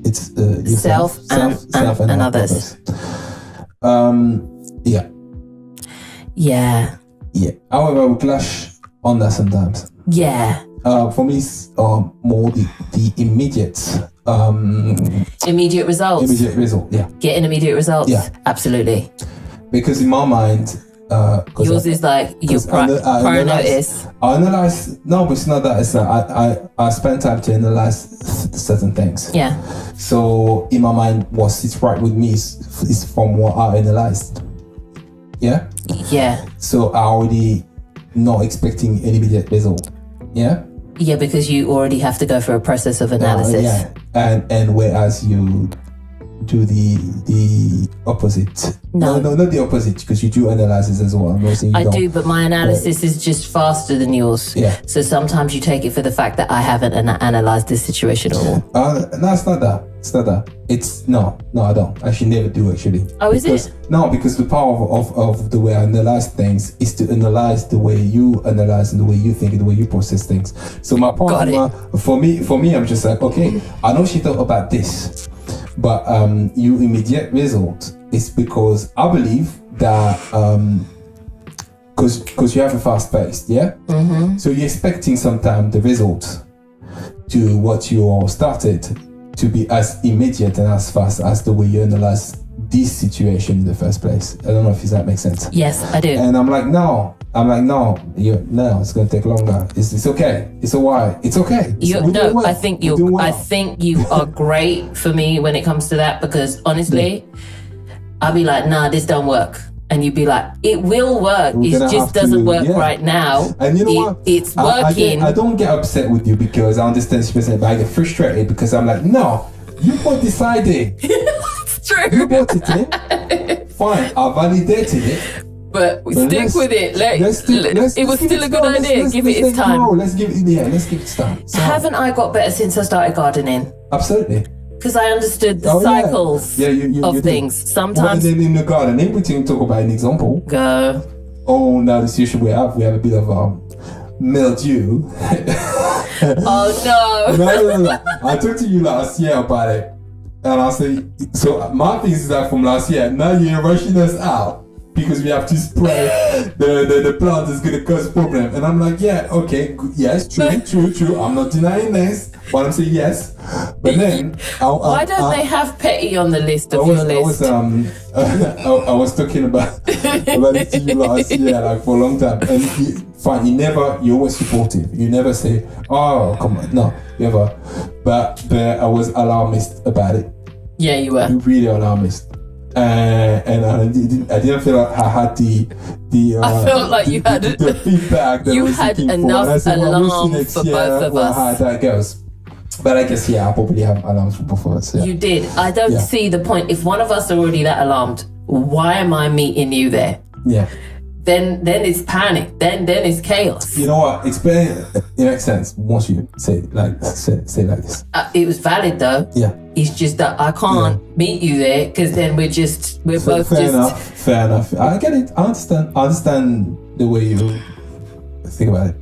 yourself, self and others. Yeah. However, we clash on that sometimes. Yeah. For me, it's more the immediate. Immediate results. Immediate result. Yeah. Getting immediate results. Yeah. Absolutely. Because in my mind, yours is like your prior notice. I analyze. No, but it's not that. It's like I spend time to analyze certain things. Yeah. So in my mind, what sits right with me is from what I analyzed. Yeah. Yeah. So I already not expecting any immediate result. Yeah. Yeah, because you already have to go through a process of analysis. Yeah. And whereas you do the opposite. No, not the opposite, because you do analysis as well. I'm not saying you don't. do, but my analysis is just faster than yours. Yeah. So sometimes you take it for the fact that I haven't analyzed this situation at all. No, it's not that. No, I don't. I should never do actually. Oh, is it? No, because the power of the way I analyze things is to analyze the way you analyze and the way you think and the way you process things. So my part, for me, I'm just like, okay, I know she thought about this, but your immediate result is because I believe that because you have a fast pace, yeah. Mm-hmm. So you're expecting sometime the result to what you all started to be as immediate and as fast as the way you analyze this situation in the first place. I don't know if that makes sense. Yes, I do. And I'm like, no, it's going to take longer. It's okay. It's a while. It's okay. I think you are great for me when it comes to that, because honestly, I'll be like, nah, this don't work. And you'd be like, it will work. It just doesn't work right now. And you know what? It's working. I don't get upset with you because I understand but I get frustrated because I'm like, no, you bought this idea. It's true. You bought it in. Fine, I validated it. But stick with it. It was still a good idea. Give it its time. Let's give it time. So, haven't I got better since I started gardening? Absolutely. Because I understood the cycles of things. Sometimes. Well, then in the gardening, we can talk about an example. Go. Oh, now the situation we have a bit of mildew. Oh no. No. I talked to you last year about it. And I say, so my thing is that from last year, now you're rushing us out because we have to spray the plant is going to cause problem. And I'm like, yeah, okay, yes, true. I'm not denying this, but I'm saying yes. But then, why don't they have Petty on the list of your list? I was talking about it to you last year, like for a long time. And you're always supportive. You never say, oh, come on, no, never. But I was alarmist about it. Yeah, you were. You really alarmist. And I didn't feel like I had I felt like you had the feedback that you I was had looking enough for. alarm for both of us. How that goes. But I guess I probably have alarms for both of us. Yeah. You did. I don't see the point. If one of us are already that alarmed, why am I meeting you there? Yeah. Then it's panic. Then it's chaos. You know what? Explain. It makes sense once you say like this. It was valid though. Yeah. It's just that I can't meet you there because then we're both fair enough. I get it. I understand the way you think about it.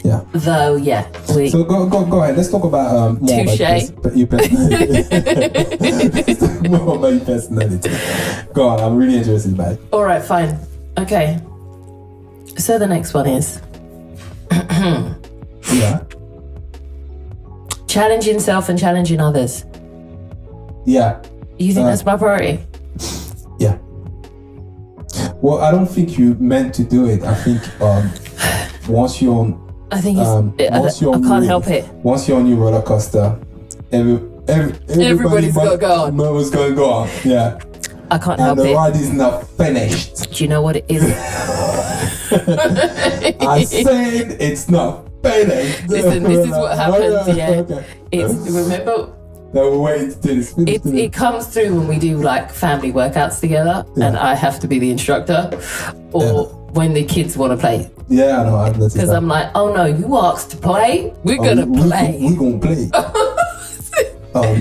Yeah. Though, yeah. So go ahead. Let's talk about more Touche. about your personality. Let's talk more about your personality. Go on. I'm really interested by it. All right, fine. Okay. So the next one is Yeah. challenging self and challenging others. Yeah. You think that's my priority? Yeah. Well, I don't think you meant to do it. I think once you're on, I think it's, once you're I on can't your- help it. Once you're on your roller coaster, Everybody's gotta go on. Everyone's gonna go on. Yeah. I can't And help the it. ride is not finished. Do you know what it is? I said it's not finished. Listen, this is what happens, yeah. Okay. It's remember No, we wait till it's finished. it comes through when we do like family workouts together, and I have to be the instructor, or when the kids want to play. Yeah, I know. Because I'm like, oh no, you asked to play, we're gonna play. We gonna play. Oh,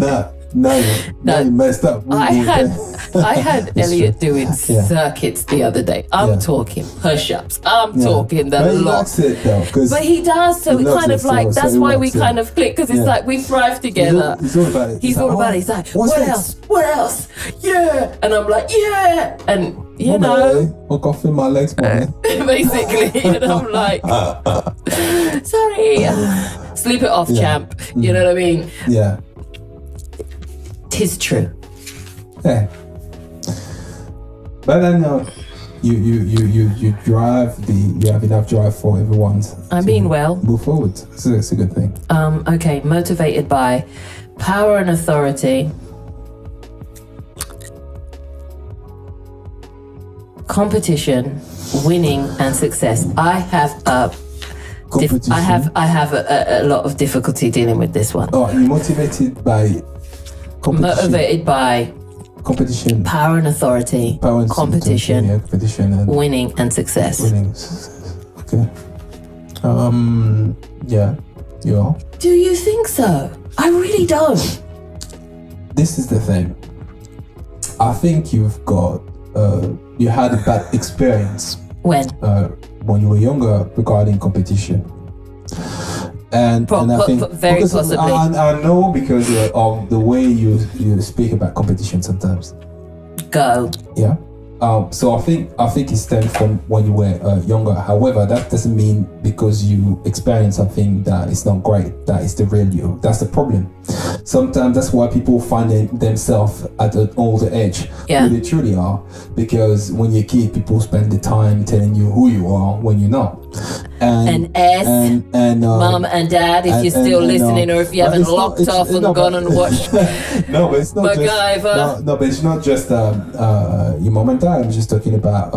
now you messed up. I had It's Elliot true. doing circuits the other day. I'm Yeah. talking push-ups. I'm talking the But he lot. likes it though, 'cause But he does, so he it loves kind it, of like so that's he why we likes it. kind of click, because it's Yeah. like we thrive together. He's all about it. He's all about it. He's like, what else? What else? Yeah. And I'm like, yeah. And you know, I'll go feel my legs, man. basically, and I'm like, sorry, sleep it off, champ. You know what I mean? Yeah. Tis true. Yeah. But then you drive you have enough drive for everyone. I'm being well. Move forward. It's a good thing. Okay, motivated by power and authority, competition, winning, and success. I have Competition. I have a lot of difficulty dealing with this one. Oh, you're motivated by competition. Motivated by Competition. power and authority, Power and competition, yeah, competition and winning, and success. winning. Okay. Yeah. You are. Do you think so? I really don't. This is the thing. I think you've got you had a bad experience when you were younger regarding competition. And I think very because possibly. I know because of the way you speak about competition sometimes. Go. Yeah. So I think it stems from when you were younger. However, that doesn't mean because you experience something that is not great, that is the real you. That's the problem. Sometimes that's why people find themselves at an older age Yeah. who they truly are. Because when you're a kid, people spend the time telling you who you are when you're not. And mum and dad, if you're still listening, or if you haven't locked off and gone and watched no, but it's not MacGyver. no, but it's not just your mom and dad. I'm just talking about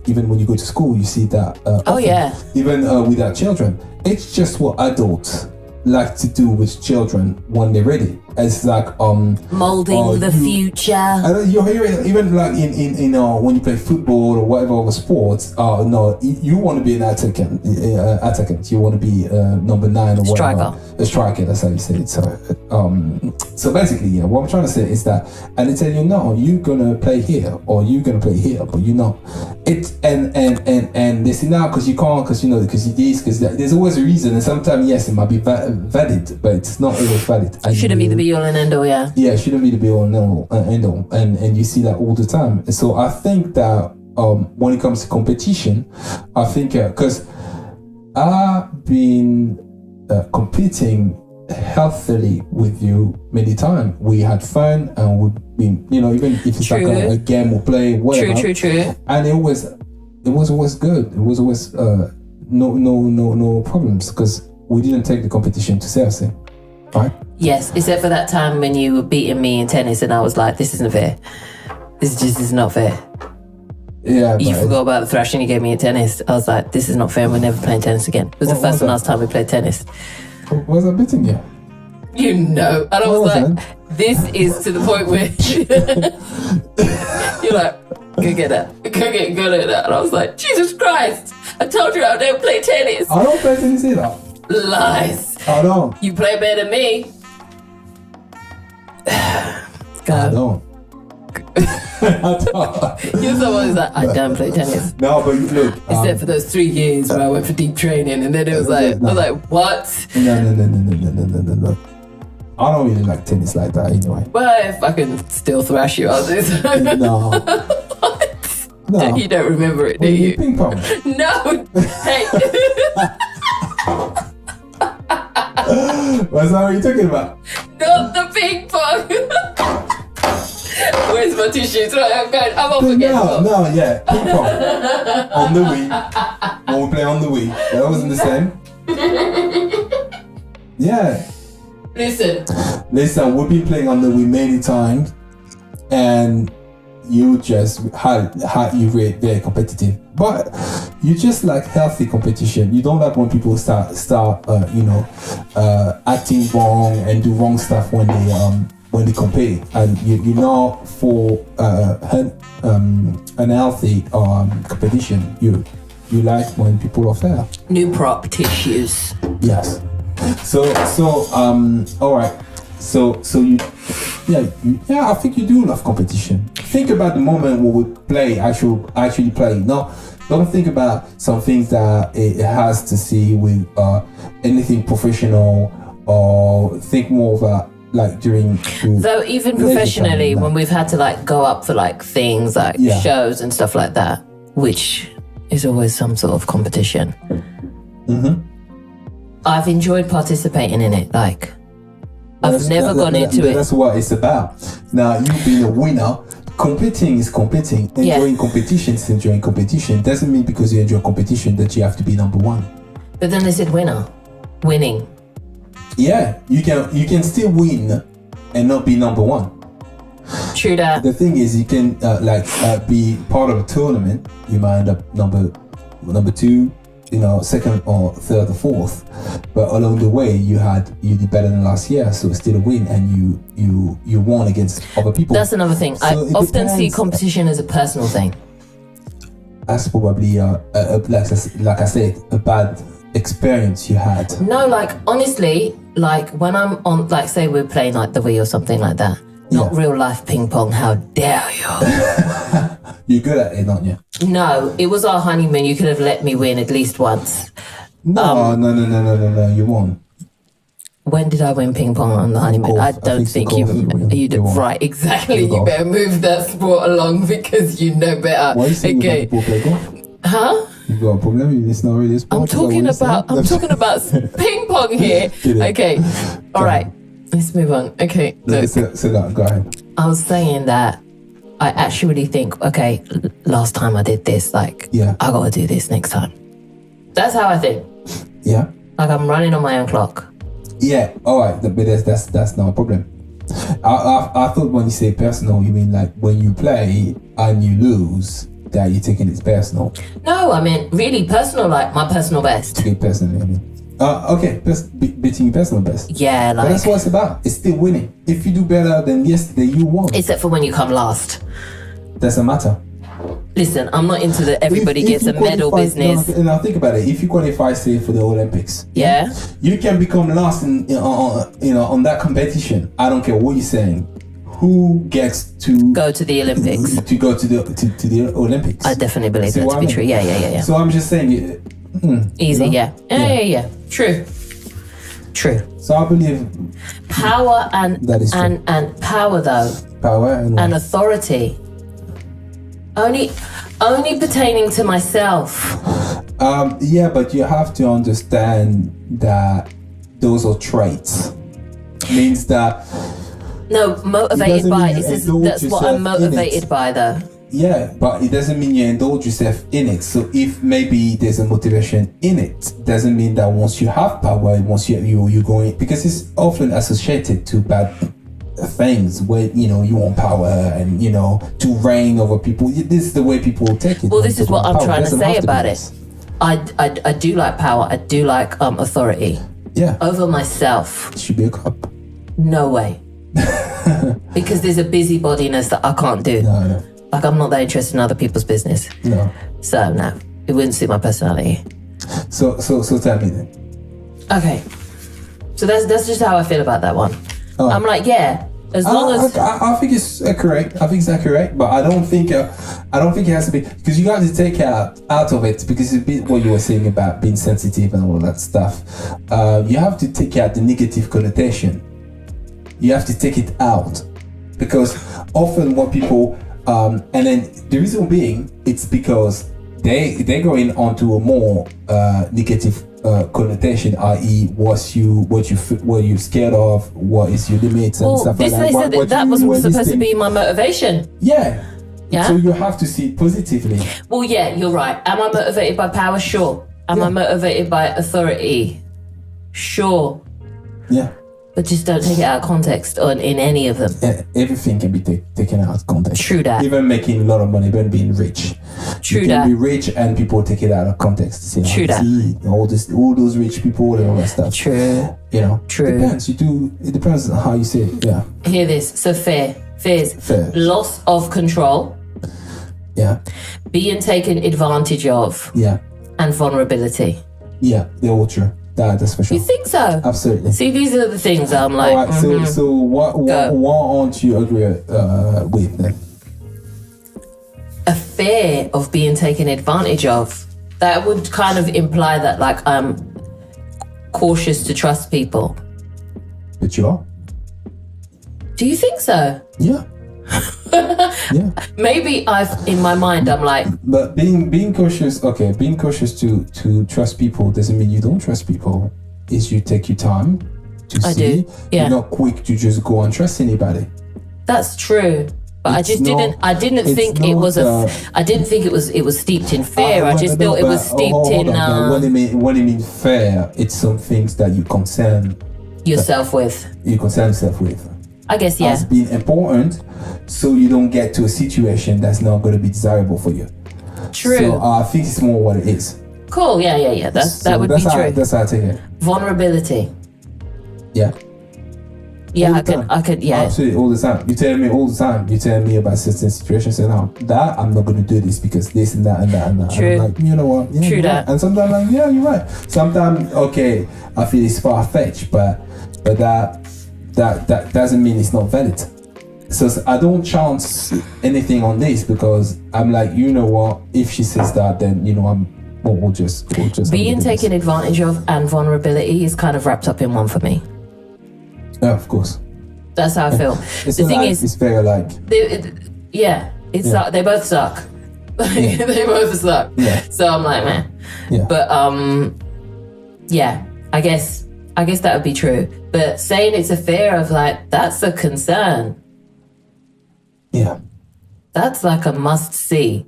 even when you go to school, you see that. Oh, often. yeah. Even with our children, it's just what adults like to do with children when they're ready. It's like molding the future. and you hear it even like in when you play football or whatever other sports. No, you want to be an attackant. You want to be number 9 or whatever. Striker. A striker. That's how you say it. So basically, yeah. What I'm trying to say is that, and they tell you, no, you're gonna play here or you're gonna play here, but you're not. And they say now because you can't, because because you this, because there's always a reason, and sometimes yes, it might be valid, but it's not always valid. And Shouldn't be the be all and end all, yeah. Yeah, it shouldn't be the be all and end all, and you see that all the time. So I think that when it comes to competition, I think because I've been competing healthily with you many times. We had fun and we've been, even if it's True. like a game or play, whatever. True. And it was always good. It was always no problems because we didn't take the competition too seriously, right? Yes, except for that time when you were beating me in tennis and I was like, this isn't fair. This just is not fair. Yeah, You forgot about the thrashing you gave me in tennis. I was like, this is not fair. We're never playing tennis again. It was the What first was and that? last time we played tennis. Was I beating you? You know. And I What was was like, this is to the point where you're like, go get that. Go at that. And I was like, Jesus Christ. I told you I don't play tennis. I don't play tennis either. Lies. I don't. You play better than me. I Go. don't. You're someone who's like, I don't play tennis. No, but look. Except for those 3 years where I went for deep training, and then it was like, I was like, what? No. I don't really like tennis like that anyway. Well, if I can still thrash you, I'll do so. No. What? No. You don't remember it, do you? Ping pong. No. Hey. What's that what you're talking about? Not the ping pong. Where's my tissues? Right, I'm off again. No, yeah, ping pong. On the Wii. When we play on the Wii. That wasn't the same. Yeah. Listen, we've been playing on the Wii many times, and you just you rate very competitive, but you just like healthy competition. You don't like when people start acting wrong and do wrong stuff when they compete. And you know, for unhealthy competition, you like when people are fair. New prop tissues. Yes. So all right. So you I think you do love competition. Think about the moment when we play, actually play. No, don't think about some things that it has to see with anything professional, or think more about like during. Though even professionally, when we've had to like go up for like things like shows and stuff like that, which is always some sort of competition. Mm-hmm. I've enjoyed participating in it. Like, I've never gone into it. That's what it's about. Now, you being a winner, competing is competing. Enjoying competition is enjoying competition. Doesn't mean because you enjoy competition that you have to be number one. But then they said winning. Yeah, you can still win and not be number one. True that. The thing is, you can be part of a tournament. You might end up number two, second or third or fourth, but along the way you did better than last year, so it's still a win, and you won against other people. That's another thing. So I often see competition as a personal thing. That's probably like I said, a bad experience you had. No, like honestly, like when I'm on, like say we're playing like the Wii or something like that, not real life ping pong, how dare you. You're good at it, aren't you? No, it was our honeymoon. You could have let me win at least once. No, you won. When did I win ping pong on the honeymoon? I don't think you did. Right, exactly. You better move that sport along because you know better. Why are you saying people play golf? Huh? You've got a problem? It's not really a sport. I'm talking about ping pong here. Okay. All right. Let's move on. Okay. Look. So go ahead. I was saying that I actually think, okay, last time I did this, like, I gotta do this next time. That's how I think. Yeah. Like I'm running on my own clock. Yeah. All right. But that's not a problem. I thought when you say personal, you mean like when you play and you lose, that you're taking it personal. No, I mean really personal, like my personal best. Okay, personally, I mean. Okay, beating your personal best. Yeah, like. But that's what it's about. It's still winning. If you do better than yesterday, you won. Except for when you come last. Doesn't matter. Listen, I'm not into the everybody gets a medal business. Now think about it. If you qualify, say, for the Olympics, you can become last on that competition. I don't care what you're saying. Who gets to go to the Olympics? To go to the Olympics. I definitely believe that to be true. Yeah. So I'm just saying. Easy, yeah. True. So I believe power and power though. Power and authority. Only pertaining to myself. Yeah, but you have to understand that those are traits. Means that. No, motivated by. That's what I'm motivated by, though. Yeah, but it doesn't mean you indulge yourself in it. So if maybe there's a motivation in it, doesn't mean that once you have power, once you're going, because it's often associated to bad things where you want power and to reign over people. This is the way people take it. Well, this is what I'm trying to say about it. I do like power. I do like authority. Yeah. Over myself. It should be a cup. No way. Because there's a busybodiness that I can't do. No. Like I'm not that interested in other people's business. No. So no, it wouldn't suit my personality. So tell me then. Okay. So that's just how I feel about that one. Oh. I'm like, As long as I think it's accurate. I think it's accurate, but I don't think it has to be, because you got to take out of it, because it's a bit what you were saying about being sensitive and all that stuff. You have to take out the negative connotation. You have to take it out, because often what people and then the reason being, it's because they're going onto a more negative connotation, i.e., what you're scared of, what is your limits and stuff like that. They said that was supposed to be my motivation. Yeah. Yeah. So you have to see it positively. Well, yeah, you're right. Am I motivated by power? Sure. Am I motivated by authority? Sure. Yeah. But just don't take it out of context in any of them. Everything can be taken out of context. True that. Even making a lot of money, even being rich. True you that. can be rich and people take it out of context. True that. See, all those rich people and all that stuff. True. True. It depends. It depends on how you say it. Yeah. Hear this. So fears. Fear. Loss of control. Yeah. Being taken advantage of. Yeah. And vulnerability. Yeah, they're all true. That's for sure. You think so? Absolutely. See, these are the things I'm like. All right. So what aren't you agree with then? A fear of being taken advantage of. That would kind of imply that, like, I'm cautious to trust people. But you are. Do you think so? Yeah. Yeah. Maybe in my mind, I'm like. But being cautious, okay, being cautious to trust people doesn't mean you don't trust people. It's you take your time to see. Do. Yeah. You're not quick to just go and trust anybody. That's true. But I didn't think it was steeped in fear. I just thought it was steeped in. When you mean fair, it's some things that you concern yourself with. You concern yourself with. I guess, yeah. As being important, so you don't get to a situation that's not going to be desirable for you. True. So I think it's more what it is. Cool. Yeah. That would be true. That's how I take it. Vulnerability. Yeah. Yeah, I could. Yeah. Absolutely, all the time. You tell me all the time. You tell me about certain situations, and that I'm not going to do this because this and that and that and that. True. And I'm like, you know what? Yeah, true that. Right. And sometimes I'm like, yeah, you're right. Sometimes, okay, I feel it's far fetched, but that doesn't mean it's not valid. So I don't chance anything on this because I'm like, you know what? If she says that, then we'll just being taken advantage of and vulnerability is kind of wrapped up in one for me. Yeah, of course. That's how I feel. The thing is, it's very like. Like, they both suck. Yeah. They both suck. Yeah. So I'm like, man. Yeah. But I guess that would be true. But saying it's a fear of, like, that's a concern. Yeah. That's like a must see.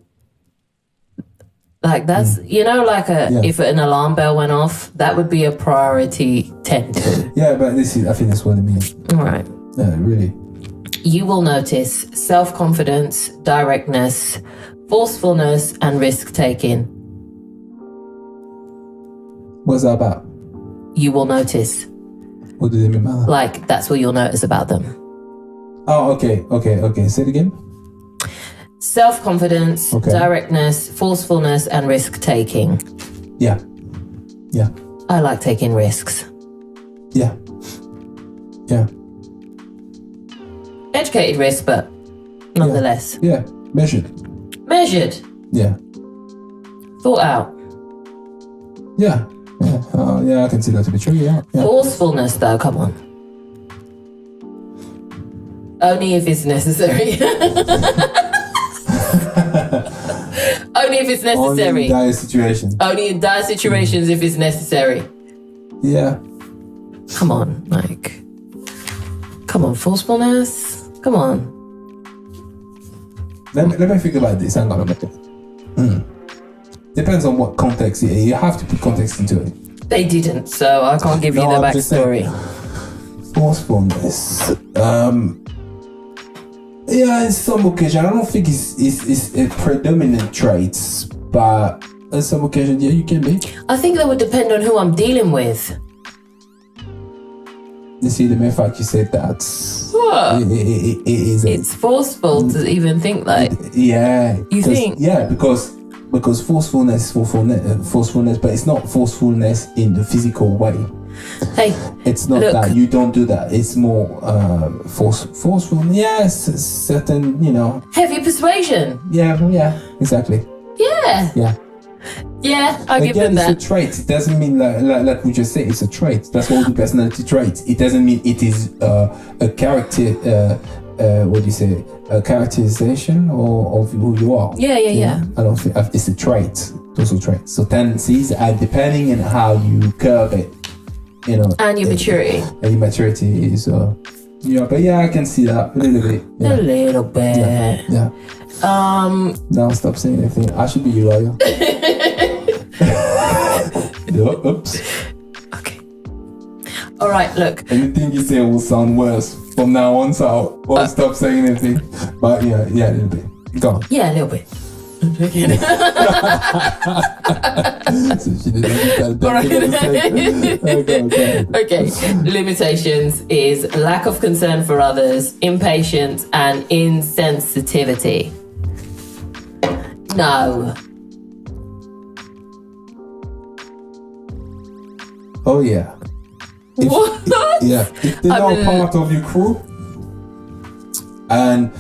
Like that's if an alarm bell went off, that would be a priority 10 to. Yeah, but I think that's what it means. All right. Yeah, really. You will notice self-confidence, directness, forcefulness, and risk-taking. What's that about? You will notice. What do they mean by that? Like, that's what you'll notice about them. Oh, okay. Say it again. Self-confidence, directness, forcefulness, and risk-taking. Yeah. I like taking risks. Yeah. Educated risk, but nonetheless. Yeah. Measured. Yeah. Thought out. Yeah. Yeah, I can see that to be true. Yeah. Forcefulness, though, come on. Only if it's necessary. Only if it's necessary. Only in dire situations. Only in dire situations if it's necessary. Yeah. Come on, forcefulness. Come on. Let me think about this. Hang on a minute. Depends on what context it is. You have to put context into it. They didn't, so I can't give you the backstory. Forcefulness. Yeah, in some occasions, I don't think it's a predominant trait, but in some occasions, yeah, you can be. I think that would depend on who I'm dealing with. You see, the mere fact you said that, it's forceful to even think like. Yeah. You think? Yeah, because because forcefulness, but it's not forcefulness in the physical way. Hey, it's not look. that you don't do that. It's more forceful. Yes, certain, Heavy persuasion. Yeah, exactly. Yeah, I'll give them that. It's a trait. It doesn't mean like we just say it's a trait. That's all the personality traits. It doesn't mean it is a character. What do you say? A characterization of who you are. Yeah. I don't think it's a trait. Those are traits. So tendencies are depending on how you curve it. And your maturity. And your maturity is but I can see that a little bit. A little bit. Yeah. Now stop saying anything. I should be your lawyer. Oops. Okay. All right, look. Anything you say will sound worse from now on, so I'll stop saying anything. But a little bit. Go on. Yeah, a little bit. So she didn't Okay. Limitations is lack of concern for others, impatience, and insensitivity. No. Oh yeah. What? If they're not part of your crew. And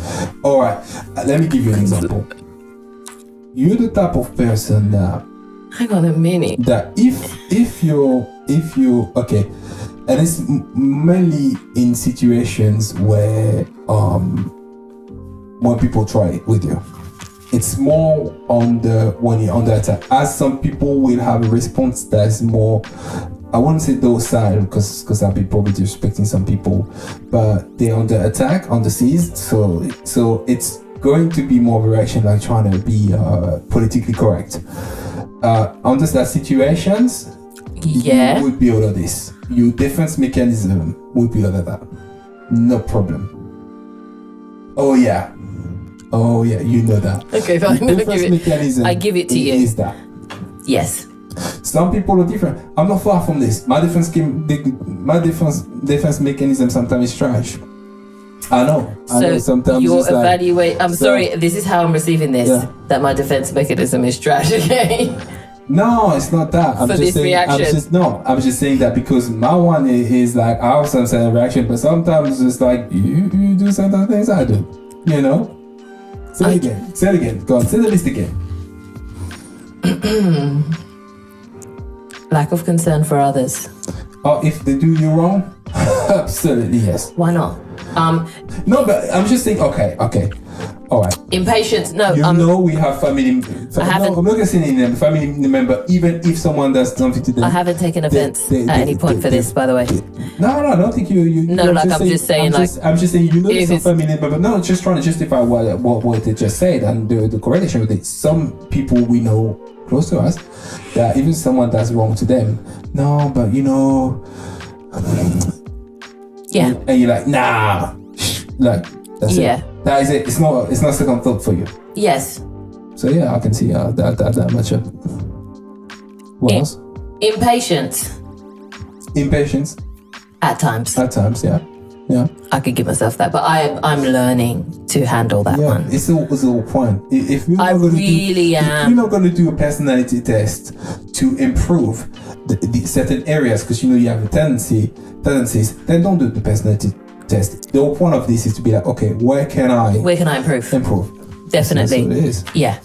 all right, let me give you an example. You're the type of person that. Hang on a minute. That if you okay, and it's mainly in situations where when people try it with you. It's more when you're under attack. As some people will have a response that's more, I wouldn't say docile because I'll be probably disrespecting some people, but they're under attack, under siege. So it's going to be more of a reaction like trying to be politically correct. Under that situations, you would be out of this. Your defense mechanism would be out of that. No problem. Oh yeah, you know that. Okay, fine. Defense mechanism. I give it to you. Is that? Yes. Some people are different. I'm not far from this. My defense mechanism sometimes is trash. I know sometimes you it's evaluate. I'm sorry. This is how I'm receiving this. Yeah. That my defense mechanism is trash. Okay. No, it's not that. I'm just saying. I'm just saying that because my one is like I have some certain reaction, but sometimes it's like you do certain things I do. Say it again. Go on. Say the list again. Lack of concern for others. Oh, if they do you wrong, absolutely yes. Why not? No, but I'm just saying. Okay. All right. Impatience. No. We have family. I'm not gonna say any family member. Even if someone does something to them, I haven't taken offense at any point for this, by the way. No, I don't think you. No, like I'm just saying. I'm just saying. Some family member. No, just trying to justify what they just said and the correlation with it. Some people we know close to us that even someone does wrong to them. No, but Yeah. And you're like, nah, like that's it. That is it. It's not second thought for you. Yes. So yeah, I can see that much up. What else? Impatience. At times. Yeah. I could give myself that, but I'm learning to handle that one. It's all point. If you're not going to do a personality test to improve the certain areas, because you have a tendencies, then don't do the personality test. The whole point of this is to be like, okay, where can I improve? Definitely. That's what it is. Yeah.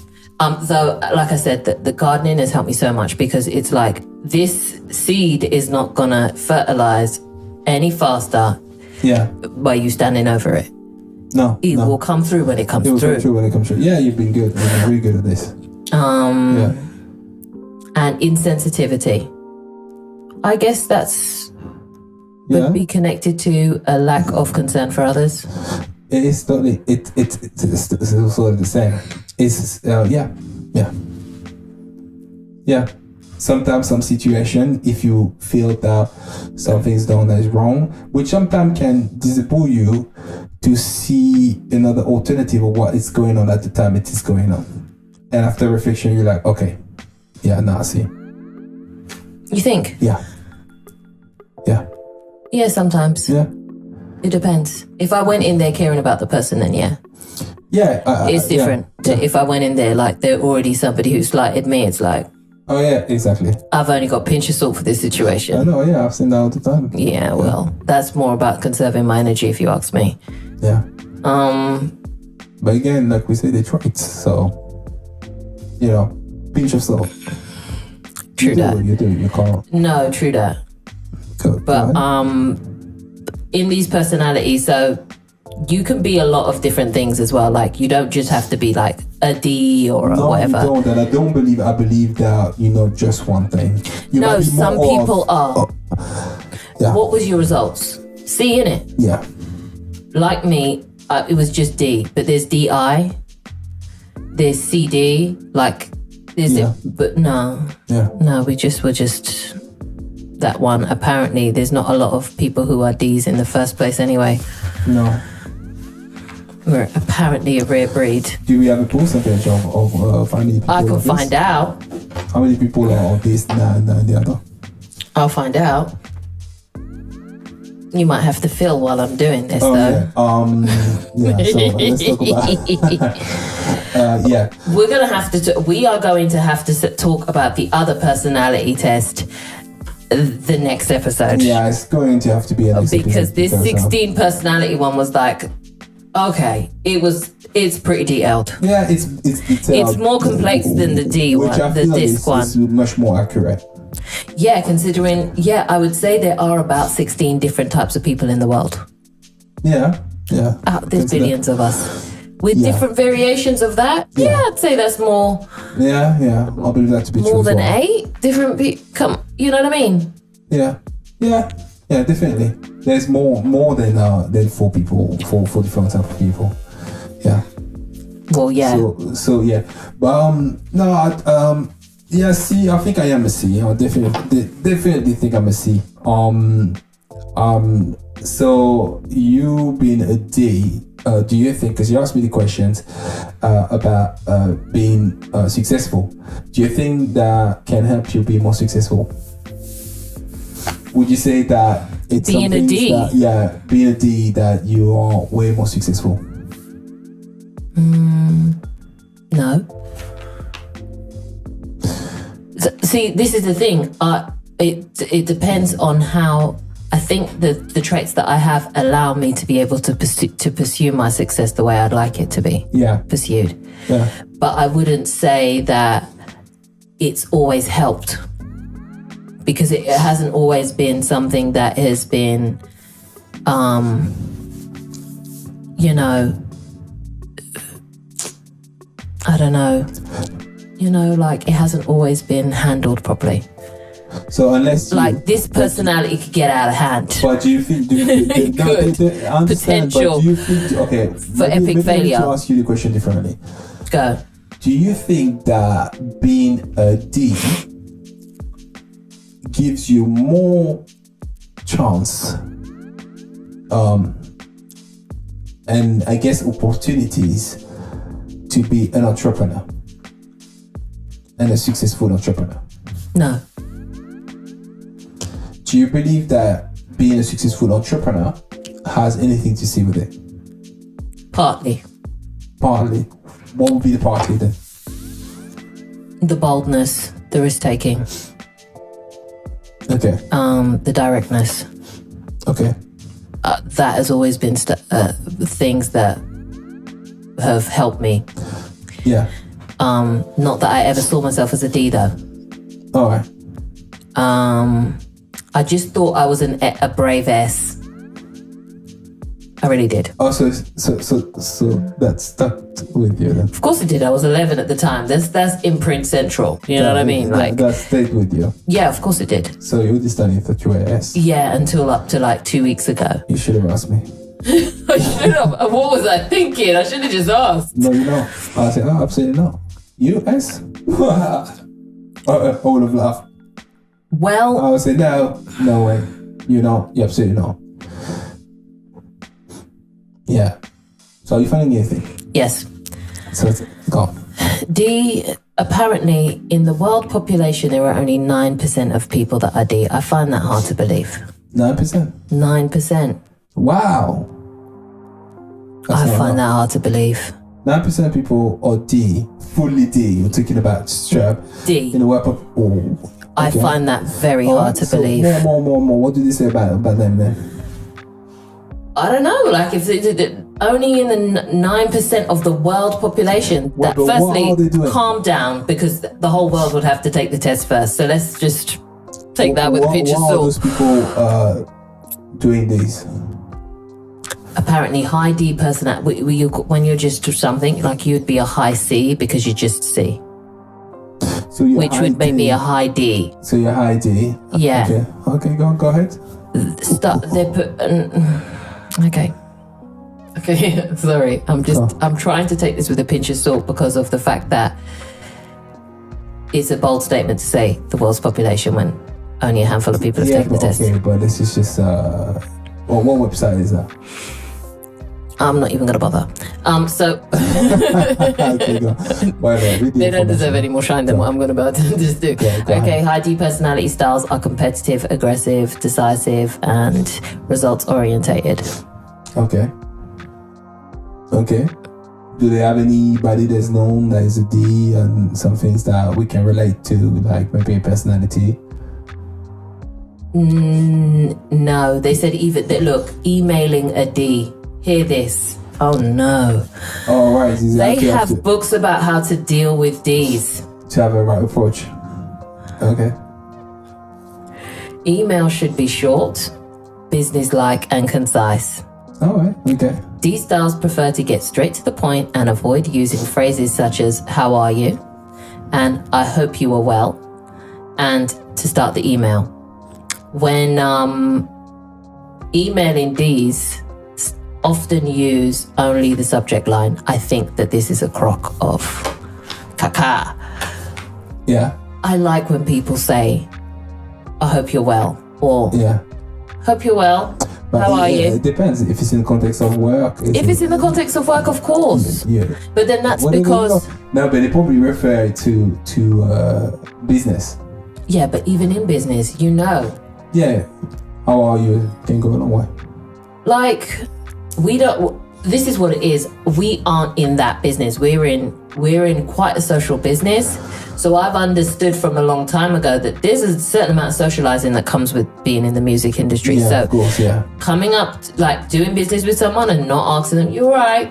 So, like I said, the gardening has helped me so much because it's like this seed is not gonna fertilize any faster. Yeah. By you standing over it. No. It will come through when it comes through. It will come through when it comes through. Yeah, you've been good. You've been really good at this. And insensitivity. I guess that's would be connected to a lack of concern for others. It is totally. It's sort of the same. It's yeah. Sometimes some situation, if you feel that something's done that is wrong, which sometimes can disable you to see another alternative of what is going on at the time it is going on. And after reflection, you're like, okay, I see. You think? Yeah. Yeah, sometimes. Yeah. It depends. If I went in there caring about the person, then yeah. Yeah. It's different to if I went in there like they're already somebody who slighted me. It's like, oh yeah, exactly. I've only got pinch of salt for this situation. I know, yeah, I've seen that all the time. Yeah, well, that's more about conserving my energy, if you ask me. Yeah. But again, like we say, they're traits, so pinch of salt. True that. You can't. No, true that. Good. But in these personalities, so you can be a lot of different things as well. Like you don't just have to be like a D or a whatever. No, you don't. And I don't believe. I believe that you're not just one thing. No, some people are. Yeah. What was your results? C in it. Yeah. Like me, it was just D, but there's DI, there's CD, like there's it, but no. Yeah. No, we're just that one. Apparently, there's not a lot of people who are Ds in the first place anyway. No. We're apparently a rare breed. Do we have a percentage of how many people? I can find out. How many people are of this and the other? I'll find out. You might have to fill while I'm doing this, though. Yeah. So let's talk about. Yeah. We're gonna have to. We are going to have to talk about the other personality test the next episode. Yeah, it's going to have to be because this 16 personality one was like, okay, it's pretty detailed. Yeah, it's detailed. It's more complex than the D one, the disc one. It's much more accurate. Yeah, considering, I would say there are about 16 different types of people in the world. Yeah. There's billions of us. With different variations of that, I'd say that's more. Yeah, I believe that to be true. More than 8 different people. You know what I mean? Yeah, definitely. There's more than 4 people, 4 different types of people. Yeah. Well, yeah. So yeah, but no, yeah. C. I think I am a C. I definitely think I'm a C. So you being a D. Do you think, because you asked me the questions about being successful, do you think that can help you be more successful? Would you say that it's being a D? Being a D, that you are way more successful? No. See, this is the thing. It depends on how. I think the traits that I have allow me to be able to pursue my success the way I'd like it to be pursued. Yeah. But I wouldn't say that it's always helped, because it hasn't always been something that has been, I don't know, like it hasn't always been handled properly. So unless this personality could get out of hand. But do you think could. I understand, Potential but do you think for epic failure? Let me ask you the question differently. Go. Do you think that being a D gives you more chance and I guess opportunities to be an entrepreneur and a successful entrepreneur? No. Do you believe that being a successful entrepreneur has anything to see with it? Partly. What would be the partly then? The boldness, the risk taking. Okay. The directness. Okay. That has always been things that have helped me. Yeah. Not that I ever saw myself as a D though. All right. I just thought I was a brave S. I really did. Oh, so that stuck with you then? Of course it did. I was 11 at the time. That's imprint central. You know what I mean? That stayed with you. Yeah, of course it did. So you understand, you thought you were S? Yeah, until up to like 2 weeks ago. You should have asked me. I should have. What was I thinking? I should have just asked. No, you know. I said, absolutely not. You S? I would have laughed. Well, I would say, no way. You absolutely not. Yeah. So are you finding anything? yes. So it's gone. D, apparently in the world population, there are only 9% of people that are D. I find that hard to believe. 9%? 9%. Wow. I find that hard to believe. 9% of people are D, fully D. You're talking about strap D. in the weapon. Oh, I find that very hard to believe. More. What did they say about them then? I don't know. Like, if only in the 9% of the world population. What are Firstly, they doing? calm down, because the whole world would have to take the test first. So let's just take that with a pinch of Why are salt. those people doing these? Apparently, high D personality. When you're just something, like, you'd be a high C because you're just C, So you're which high would make D. me a high D. So you're high D. Yeah. Okay. Go ahead. Okay. Sorry, I'm trying to take this with a pinch of salt because of the fact that it's a bold statement to say the world's population when only a handful of people have taken the test. Okay, but this is just what website is that? I'm not even gonna bother. So Okay, go. Whatever. they don't deserve any more shine than what I'm gonna about to just do. Go Okay, ahead. high D personality styles are competitive, aggressive, decisive, and results orientated. Okay. Do they have anybody that's known that is a D and some things that we can relate to, like maybe a personality? No, they said emailing a D. Hear this. Oh no. Oh, right. They have books about how to deal with Ds. to have a right approach. Okay. Email should be short, businesslike, and concise. All right. Okay. D styles prefer to get straight to the point and avoid using phrases such as "How are you?" and "I hope you are well," and to start the email. When emailing Ds, often use only the subject line. I think that this is a crock of caca. Yeah. I like when people say, "I hope you're well," or Yeah. "Hope you're well. But How are yeah, you?" It depends if it's in the context of work. If it's in the context of work, of course. Yeah. But then that's What do they because know? No, but they probably refer to business. yeah, but even in business, you know, Yeah. How are you? Can go a long way. like we don't. This is what it is. We aren't in that business. We're in quite a social business. So I've understood from a long time ago that there's a certain amount of socializing that comes with being in the music industry. Yeah, So of course, yeah. coming up, like doing business with someone and not asking them, "You're right,"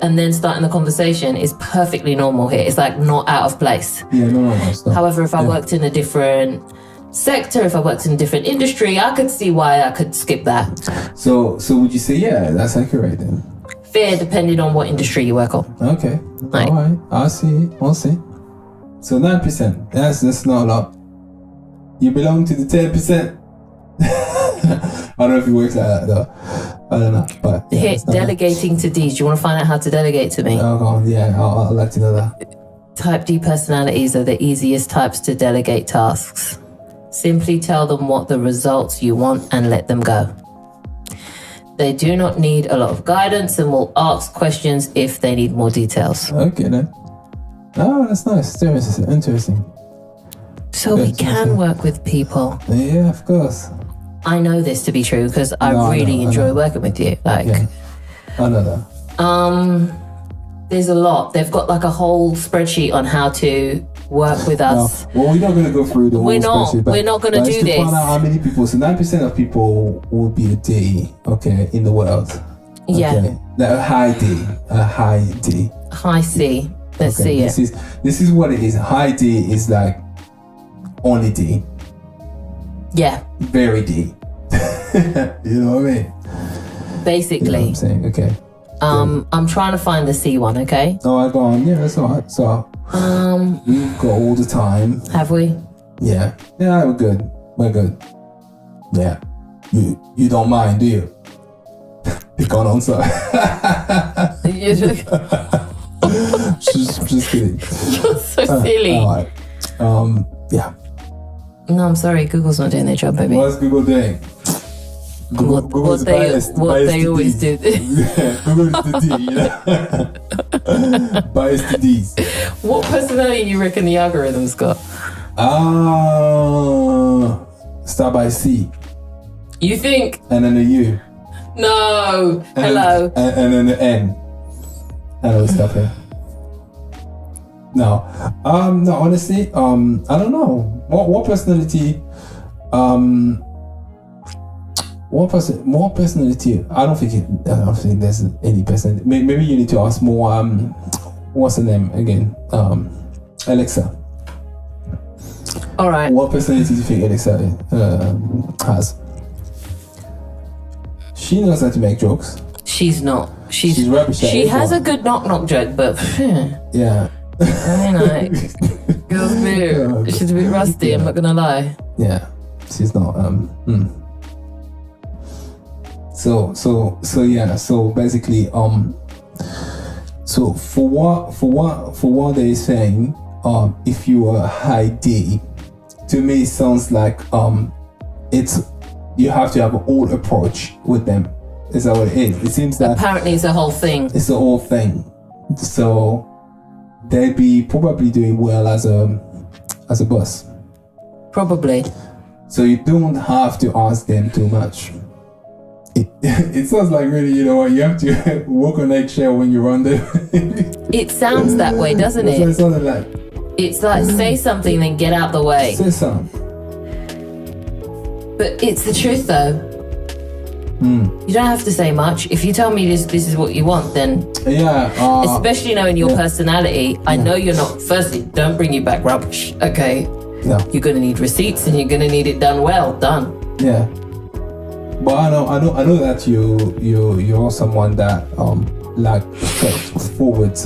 and then starting the conversation is perfectly normal here. It's like not out of place. Yeah, no, it's not. However, if I worked in a different sector, if I worked in a different industry, I could see why I could skip that. So would you say, yeah, that's accurate then? Fair, depending on what industry you work on. Okay. Right. All right. I'll see. So 9%. That's not a lot. You belong to the 10%. I don't know if it works like that though. I don't know. But yeah, Here, it's not delegating to Ds. Do you want to find out how to delegate to me? bad. Oh, go on. Yeah, I'd like to know that. Type D personalities are the easiest types to delegate tasks. Simply tell them what the results you want and let them go. They do not need a lot of guidance and will ask questions if they need more details. Okay then. Oh, that's nice. Interesting. So we Yes, can yes. work with people. Yeah, of course. I know this to be true because I No, I really know, I enjoy know. working with you. Like, Yeah. I know that. there's a lot. They've got like a whole spreadsheet on how to work with No, us. well, we're not going to go through the whole We're not. spreadsheet, but- We're not gonna but do just to find this. out how many people. So 9% of people will be a D, okay, in the world. Yeah. Okay. A high D. High C. Let's see it. This is what it is. High D is like only D, Yeah, very D. You know what I mean? You know what basically. I'm saying? Okay. I'm trying to find the C one, okay? Oh, I go on. Yeah, that's alright. So we've got all the time. Have we? Yeah. Yeah, we're good. We're good. Yeah. You don't mind, do you? Pick on answer. You're just kidding. so silly. Alright. Yeah. No, I'm sorry. Google's not doing their job, baby. What's Google doing? Google's biased they to always Ds. do. Google is the D, you know? Biased to D's. What personality you reckon the algorithm's got? Start by C. You think? And then a U. No. And Hello. Then, and then an N. And I will stop here. No, honestly, I don't know. What personality, more personality. I don't think there's any personality. Maybe you need to ask more. What's the name again? Alexa. All right. What personality do you think Alexa has? She knows how to make jokes. She's not. She's rubbish. She has a good knock joke, but yeah. I know. She's a bit rusty. I'm not gonna lie. Yeah, she's not. So yeah. So basically, so for what they're saying, if you are high D, to me it sounds like it's you have to have an old approach with them. Is that what it is? It seems that apparently it's a whole thing. It's the whole thing. So they'd be probably doing well as a boss. Probably. So you don't have to ask them too much. It sounds like really, you know what, you have to walk on eggshell when you run them. It sounds that way, doesn't it? That's what it sounded like. It's like say something, then get out the way. Say something. But it's the truth, though. You don't have to say much. If you tell me this is what you want, then especially knowing your personality, I know you're not. Firstly, don't bring you back rubbish. Okay. No. You're gonna need receipts, and you're gonna need it done well. Done. Yeah. But I know that you're someone that like straightforward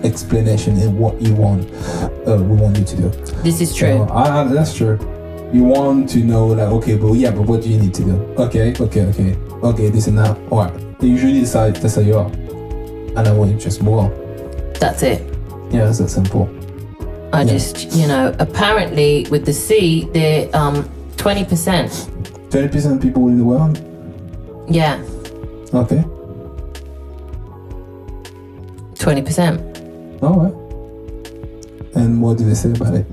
explanation in what you want. We want you to do. This is true. That's true. You want to know, like, okay, but what do you need to do? Okay, this and that. All right. They usually decide that's how you are, and I want you just move on. That's it. Yeah, it's that simple. I just, apparently with the C, they're 20%. 20% people in the world. Yeah. Okay. 20%. All right. And what do they say about it?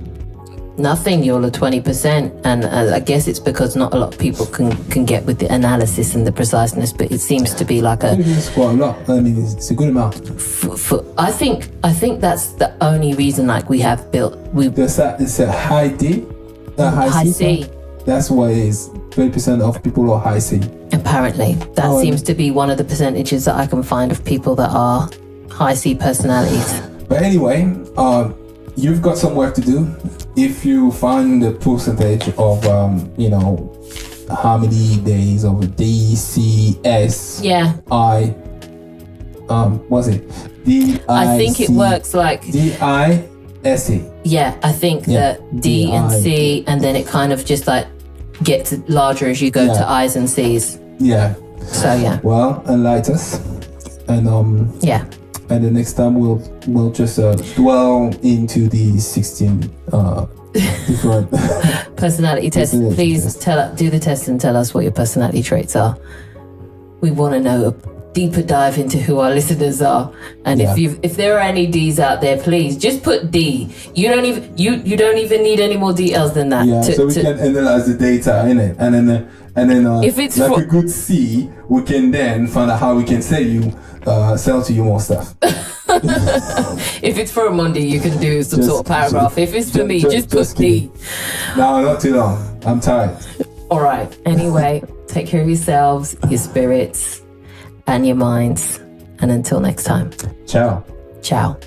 Nothing, you're a 20%, and I guess it's because not a lot of people can get with the analysis and the preciseness, but it seems to be like it's quite a lot. I mean, it's a good amount. I think that's the only reason, like, we have built. It's a high D, high C. That's why it is. 20% of people are high C. Apparently, that seems to be one of the percentages that I can find of people that are high C personalities. But anyway, you've got some work to do. If you find the percentage of, how many days of D, C, S, I, what's it? D, I, I think it works like D, I, S, E. Yeah, I think that D and C, and then it kind of just like gets larger as you go to I's and C's. Yeah. So yeah. Well, enlighten us, and and the next time we'll just dwell into the 16 different personality tests. Please do the test and tell us what your personality traits are. We want to know a deeper dive into who our listeners are, and if there are any D's out there, please just put D. You don't even need any more details than that. Yeah, so we can analyze the data in it, and then if it's like a good C, we can then find out how we can sell to you more stuff. If it's for a Monday, you can do some sort of paragraph. If it's for me, just put D. No, not too long. I'm tired. All right. Anyway, take care of yourselves, your spirits, and your minds. And until next time. Ciao. Ciao.